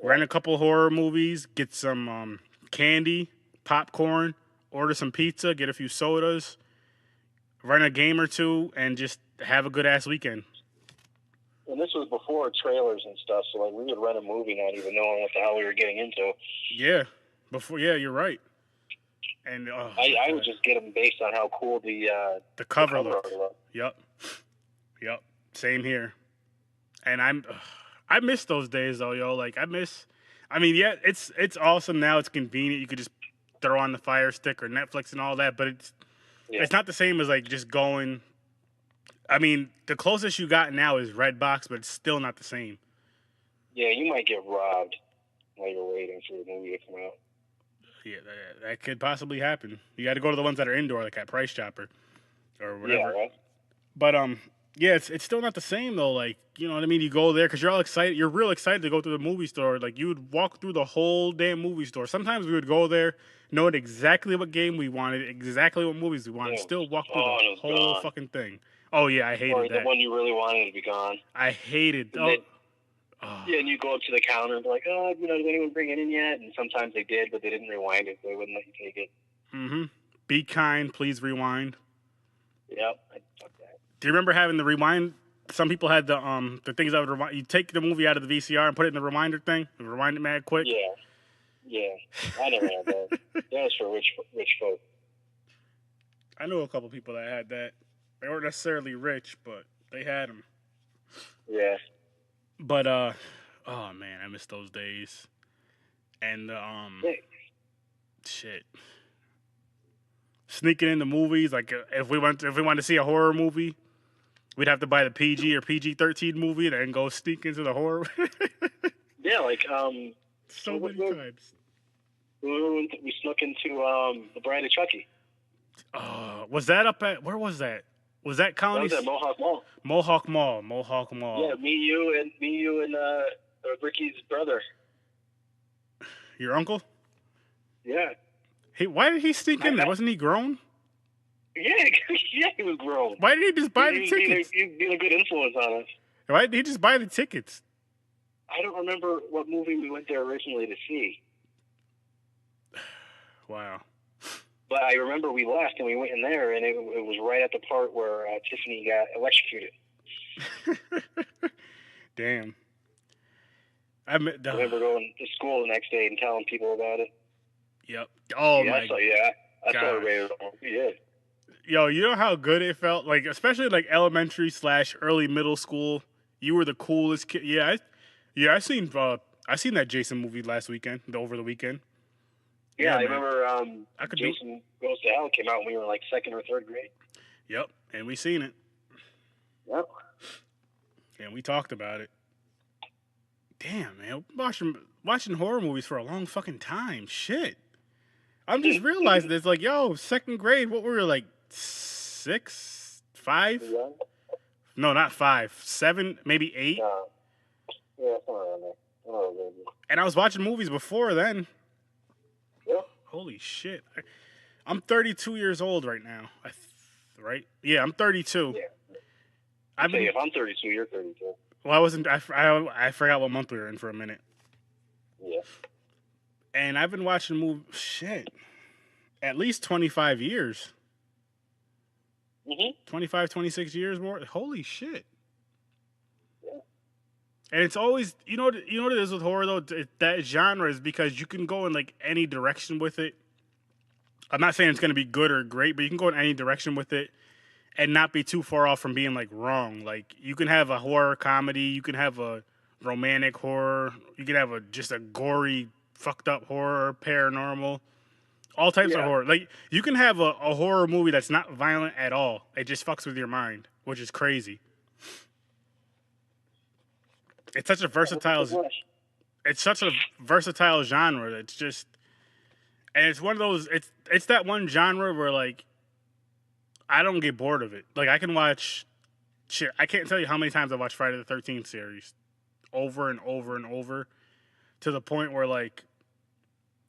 Rent a couple horror movies, get some candy, popcorn, order some pizza, get a few sodas, rent a game or two, and just have a good-ass weekend.
And this was before trailers and stuff, so like we would rent a movie not even knowing what the hell we were getting into.
Yeah, you're right. And
I would just get them based on how cool the
cover looked. Yep. Same here. And I miss those days though, yo. Like it's awesome now. It's convenient. You could just throw on the Fire Stick or Netflix and all that, but it's not the same as like just going. I mean, the closest you got now is Redbox, but it's still not the same.
Yeah, you might get robbed while you're waiting for the movie to come out.
Yeah, that could possibly happen. You got to go to the ones that are indoor, like at Price Chopper or whatever.
Yeah, right.
But yeah, it's still not the same though. Like, you know what I mean? You go there because you're all excited. You're real excited to go to the movie store. Like, you would walk through the whole damn movie store. Sometimes we would go there, knowing exactly what game we wanted, exactly what movies we wanted, still walk through the whole fucking thing. Oh yeah, I hated that.
The one you really wanted to be gone.
I hated.
Yeah, and you go up to the counter and be like, "Oh, did anyone bring it in yet?" And sometimes they did, but they didn't rewind it. So they wouldn't let you take it.
Mm-hmm. Be kind, please rewind.
Yep, fuck that.
Do you remember having the rewind? Some people had the things that would rewind. You take the movie out of the VCR and put it in the rewinder thing. And rewind it mad quick.
Yeah. I never had that. That was for rich folk.
I knew a couple people that had that. They weren't necessarily rich, but they had them.
Yeah.
But oh man, I miss those days. And shit. Sneaking into movies, like if we wanted to see a horror movie, we'd have to buy the PG or PG-13 movie and then go sneak into the horror.
Yeah, like
so many times.
We snuck into the Bride of Chucky.
Was that up at where was that? Was that Colony?
That was at Mohawk Mall.
Mohawk Mall.
Yeah, me, you, and Ricky's brother.
Your uncle?
Yeah.
Why did he sneak in there? Wasn't he grown?
Yeah, he was grown.
Why did he just buy the tickets?
He's been a good influence on us.
Why did he just buy the tickets?
I don't remember what movie we went there originally to see.
Wow.
But I remember we left and we went in there, and it was right at the part where Tiffany got electrocuted.
Damn.
I remember going to school the next day and telling people about it.
Yep. Oh,
yeah,
my God.
I saw it. Yeah.
Yo, you know how good it felt? Like, especially like elementary / early middle school. You were the coolest kid. Yeah, I seen that Jason movie over the weekend.
Yeah, I
man.
remember
I could
Jason Goes to Hell came out when we were in like 2nd or 3rd grade.
Yep, and we seen it.
Yep.
And we talked about it. Damn, man, watching horror movies for a long fucking time. Shit. I'm just realizing this, like, yo, 2nd grade, what were we, like, 6, 5?
You young?
No, not 5, 7, maybe 8.
Yeah, somewhere around there. Oh, baby.
And I was watching movies before then.
Yep.
Holy shit. I'm 32 years old right now. Right? Yeah, I'm 32.
Yeah. If I'm 32, you're 32.
Well, I forgot what month we were in for a minute.
Yeah.
And I've been watching movies, at least 25 years. 25, 26 years more. Holy shit.
Yeah.
And it's always, you know what it is with horror, though? That genre is because you can go in, like, any direction with it. I'm not saying it's going to be good or great, but you can go in any direction with it and not be too far off from being, like, wrong. Like, you can have a horror comedy, you can have a romantic horror, you can have just a gory, fucked up horror, paranormal, all types of horror. Like, you can have a horror movie that's not violent at all. It just fucks with your mind, which is crazy. It's such a versatile genre. It's just, and it's one of those, it's that one genre where, like, I don't get bored of it. Like, I can watch shit. I can't tell you how many times I watched Friday the 13th series over and over and over to the point where, like,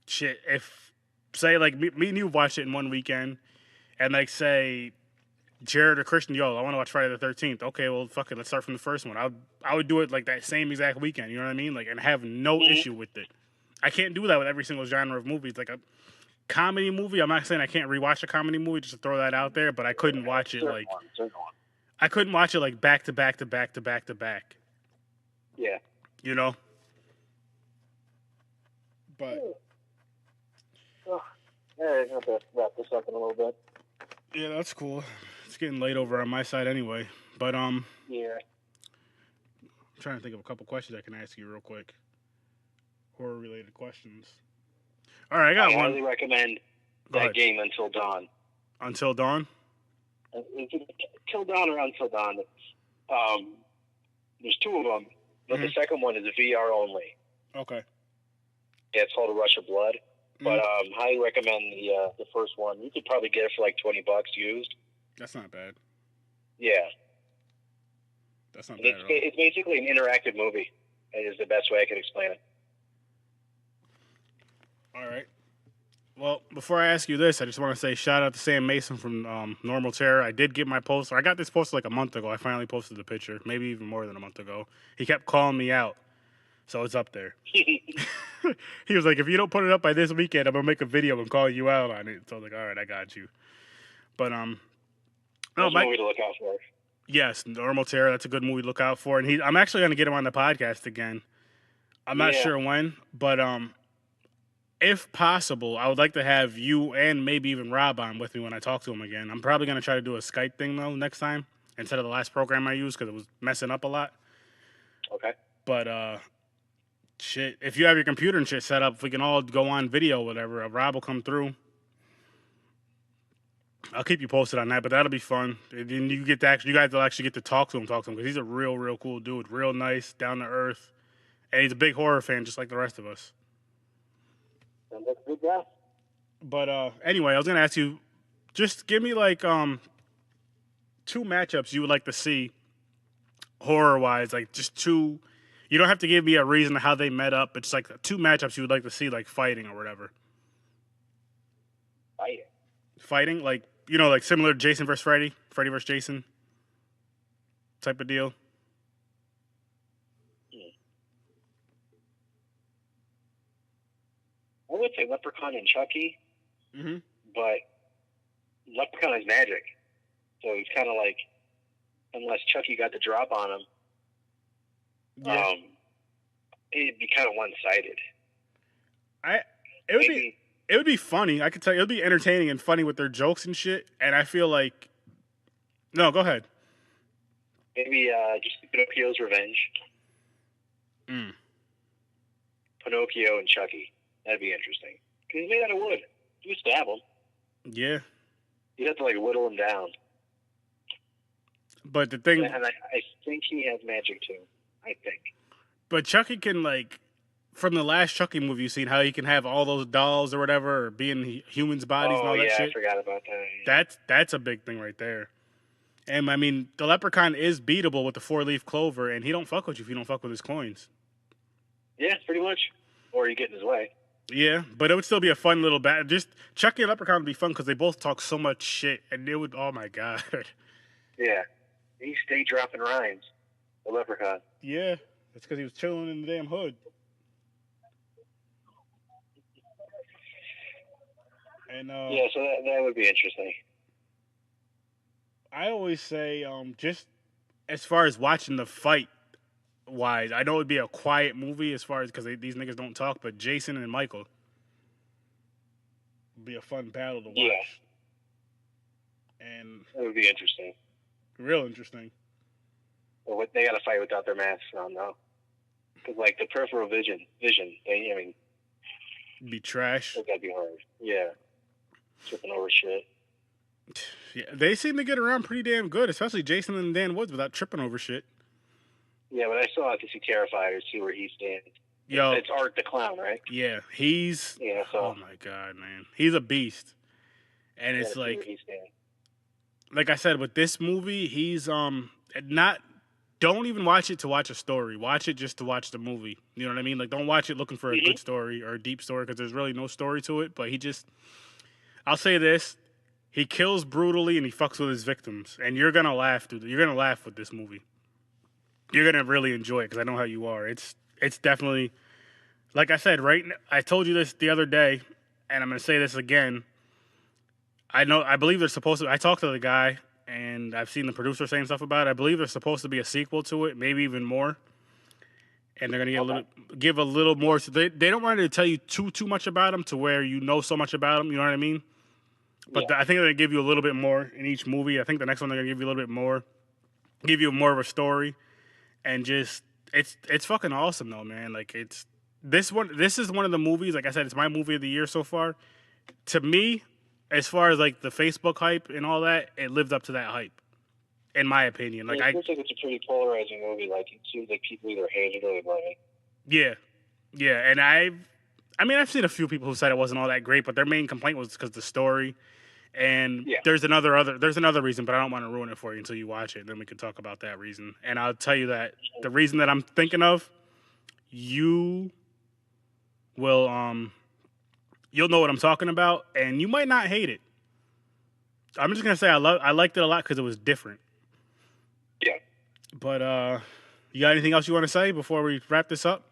shit, if, say, like, me and you watched it in one weekend and, like, say, Jared or Christian, yo, I want to watch Friday the 13th. Okay, well, fuck it. Let's start from the first one. I would do it, like, that same exact weekend. You know what I mean? Like, and have no issue with it. I can't do that with every single genre of movies. Like, a comedy movie, I'm not saying I can't rewatch a comedy movie, just to throw that out there, but I couldn't watch it, like, I couldn't watch it, like, back to back to back to back to back.
Yeah.
You know? But
yeah, I have to wrap this up in a little bit.
Yeah, that's cool. It's getting late over on my side anyway. But
yeah.
I'm trying to think of a couple questions I can ask you real quick. Horror related questions. All right, I got one.
I highly recommend that game Until Dawn.
Until Dawn?
Is it Till Dawn or Until Dawn? There's 2 of them, but the second one is a VR only.
Okay.
Yeah, it's called A Rush of Blood. But highly recommend the first one. You could probably get it for like $20 used.
That's not bad.
Yeah.
That's not bad at all.
It's basically an interactive movie. It is the best way I could explain it.
All right. Well, before I ask you this, I just want to say shout out to Sam Mason from Normal Terror. I did get my poster. I got this poster like a month ago. I finally posted the picture, maybe even more than a month ago. He kept calling me out, so it's up there. He was like, if you don't put it up by this weekend, I'm going to make a video and call you out on it. So I was like, all right, I got you. But,
That's a movie to look out for.
Yes, Normal Terror. That's a good movie to look out for. And I'm actually going to get him on the podcast again. I'm not sure when, but if possible, I would like to have you and maybe even Rob on with me when I talk to him again. I'm probably going to try to do a Skype thing, though, next time instead of the last program I used because it was messing up a lot.
Okay.
But, shit, if you have your computer and shit set up, if we can all go on video or whatever, Rob will come through. I'll keep you posted on that, but that'll be fun. And you guys will actually get to talk to him because he's a real, real cool dude. Real nice, down to earth. And he's a big horror fan just like the rest of us.
Sounds like a good guy.
But anyway, I was going to ask you, just give me like 2 matchups you would like to see horror-wise. Like just 2... You don't have to give me a reason how they met up. It's like 2 matchups you would like to see, like fighting or whatever. Fighting? Like, you know, like similar to Jason versus Freddy, Freddy versus Jason type of deal.
I would say Leprechaun and Chucky,
Mm-hmm.
but Leprechaun is magic. So it's kind of like, unless Chucky got the drop on him,
Yeah.
It'd be kind of one-sided.
It would be funny. I could tell you, it would be entertaining and funny with their jokes and shit. And I feel like, no, go ahead.
Maybe just Pinocchio's Revenge. Pinocchio and Chucky. That'd be interesting. He's made out of wood. You stab him.
Yeah.
You have to like whittle him down.
But the thing,
and I think he has magic too. I think.
But Chucky can from the last Chucky movie, you've seen how he can have all those dolls or whatever, or be in humans' bodies and all that shit.
I forgot about that.
That's a big thing right there. And I mean, the leprechaun is beatable with the 4-leaf clover, and he don't fuck with you if you don't fuck with his coins.
Yeah, pretty much. Or you get in his way.
Yeah, but it would still be a fun little battle. Just Chucky and Leprechaun would be fun because they both talk so much shit, and it would. Oh my god.
Yeah, he stayed dropping rhymes. The Leprechaun.
Yeah, that's because he was chilling in the damn hood. And
yeah, so that would be interesting.
I always say, just as far as watching the fight wise, I know it'd be a quiet movie as far as because these niggas don't talk, but Jason and Michael would be a fun battle to watch.
Yeah.
And
it would be interesting.
Real interesting.
Well, they got to fight without their masks on, though. Because, like, the peripheral vision,
be trash.
That'd be hard. Yeah. Tripping over shit.
Yeah, they seem to get around pretty damn good, especially Jason and Dan Woods without tripping over shit.
Yeah, but I still have to see Terrifier to see where he stands.
Yo,
it's Art the Clown, right?
Yeah, he's.
Yeah, so.
Oh my god, man, he's a beast. And it's like I said, with this movie, he's not. Don't even watch it to watch a story. Watch it just to watch the movie. You know what I mean? Like, don't watch it looking for a good story or a deep story because there's really no story to it. But he just. I'll say this. He kills brutally and he fucks with his victims. And you're going to laugh, dude. You're going to laugh with this movie. You're going to really enjoy it because I know how you are. It's definitely, like I said, I told you this the other day, and I'm going to say this again. I believe there's supposed to, I talked to the guy, and I've seen the producer saying stuff about it. I believe there's supposed to be a sequel to it, maybe even more. And they're going to give a little more. So they don't want to tell you too much about him to where you know so much about him, you know what I mean? But I think they're going to give you a little bit more in each movie. I think the next one they're going to give you a little bit more. Give you more of a story. And just, it's fucking awesome though, man. Like, this is one of the movies, like I said, it's my movie of the year so far. To me, as far as like the Facebook hype and all that, it lived up to that hype. In my opinion. Like,
it looks like it's a pretty polarizing movie. Like, it seems like people either hate it or they love it. Yeah.
Yeah, and I've seen a few people who said it wasn't all that great, but their main complaint was because the story. And there's another reason, but I don't want to ruin it for you until you watch it. Then we can talk about that reason. And I'll tell you that the reason that I'm thinking of, you will you'll know what I'm talking about, and you might not hate it. I'm just gonna say I liked it a lot because it was different.
Yeah.
But you got anything else you want to say before we wrap this up?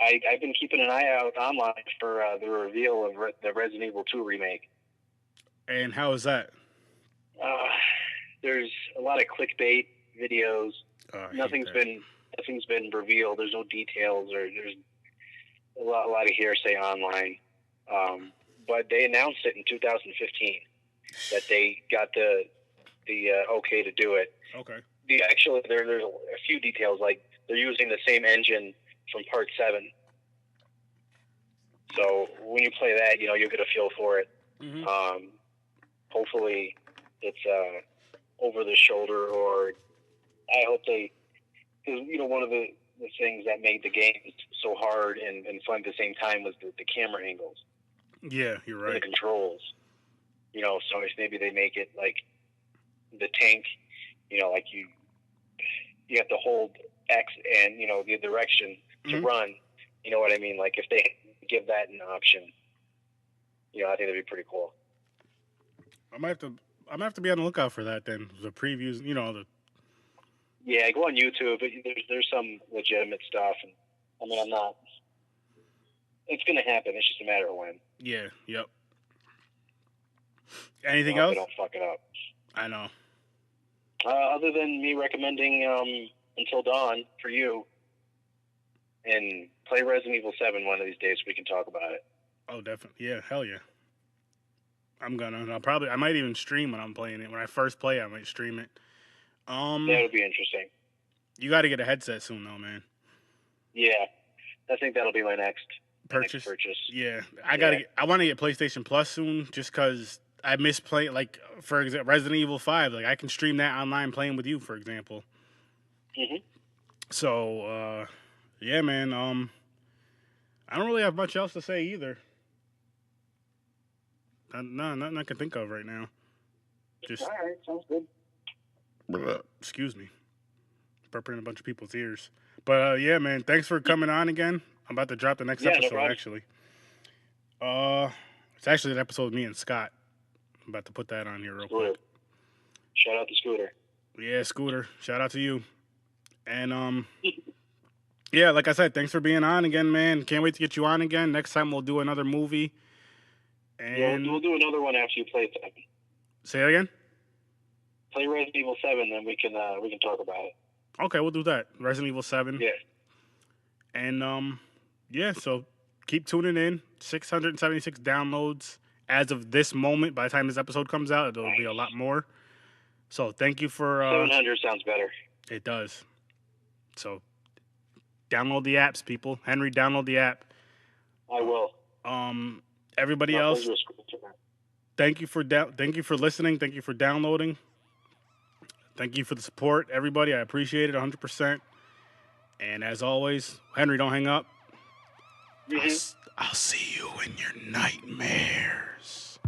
I've been keeping an eye out online for the reveal of the Resident Evil 2 remake.
And how is that?
There's a lot of clickbait videos. Nothing's been revealed. There's no details, or there's a lot of hearsay online. But they announced it in 2015 that they got the okay to do it.
Okay.
There's a few details, like they're using the same engine from Part 7. So when you play that, you'll get a feel for it. Mm-hmm. Hopefully it's over the shoulder, or I hope because one of the things that made the game so hard and fun at the same time was the camera angles.
Yeah, you're right.
And the controls. So if maybe they make it like the tank, like you have to hold X and, the direction to run. You know what I mean? Like, if they give that an option, I think that'd be pretty cool.
I'm gonna have to be on the lookout for that then. The previews,
Yeah, go on YouTube. There's some legitimate stuff, and I'm not. It's gonna happen. It's just a matter of when.
Yeah. Yep. Anything else?
They don't fuck it up.
I know.
Other than me recommending Until Dawn for you, and play Resident Evil 7 one of these days, we can talk about it.
Oh, definitely. Yeah, hell yeah. I might even stream when I'm playing it. When I first play it, I might stream it.
That'll be interesting.
You got to get a headset soon, though, man.
Yeah. I think that'll be my next
purchase.
purchase.
Yeah, I want to get PlayStation Plus soon, just because I miss playing. Like for example, Resident Evil 5. Like I can stream that online playing with you, for example.
Mhm.
So yeah, man. I don't really have much else to say either. No, nothing I can think of right now. Just
All right, sounds good.
excuse me, burping in a bunch of people's ears. But yeah, man, thanks for coming on again. I'm about to drop the next
Yeah, no
episode
problem.
actually. It's actually an episode with me and Scott. I'm about to put that on here real
Scooter.
quick.
Shout out to Scooter.
Yeah, Scooter. Shout out to you. And yeah, like I said, thanks for being on again, man. Can't wait to get you on again. Next time we'll do another movie. And
We'll do another one after you play 7.
say it again.
Play Resident Evil 7, then we can talk about it.
Okay, we'll do that. Resident Evil 7.
Yeah.
And yeah, so keep tuning in. 676 downloads as of this moment. By the time this episode comes out, there'll be a lot more. So thank you for
700 sounds better.
It does. So download the apps, people. Henry, download the app.
I will.
Everybody else, thank you for listening. Thank you for downloading. Thank you for the support, everybody. I appreciate it 100%. And as always, Henry, don't hang up.
Mm-hmm.
I'll see you in your nightmares.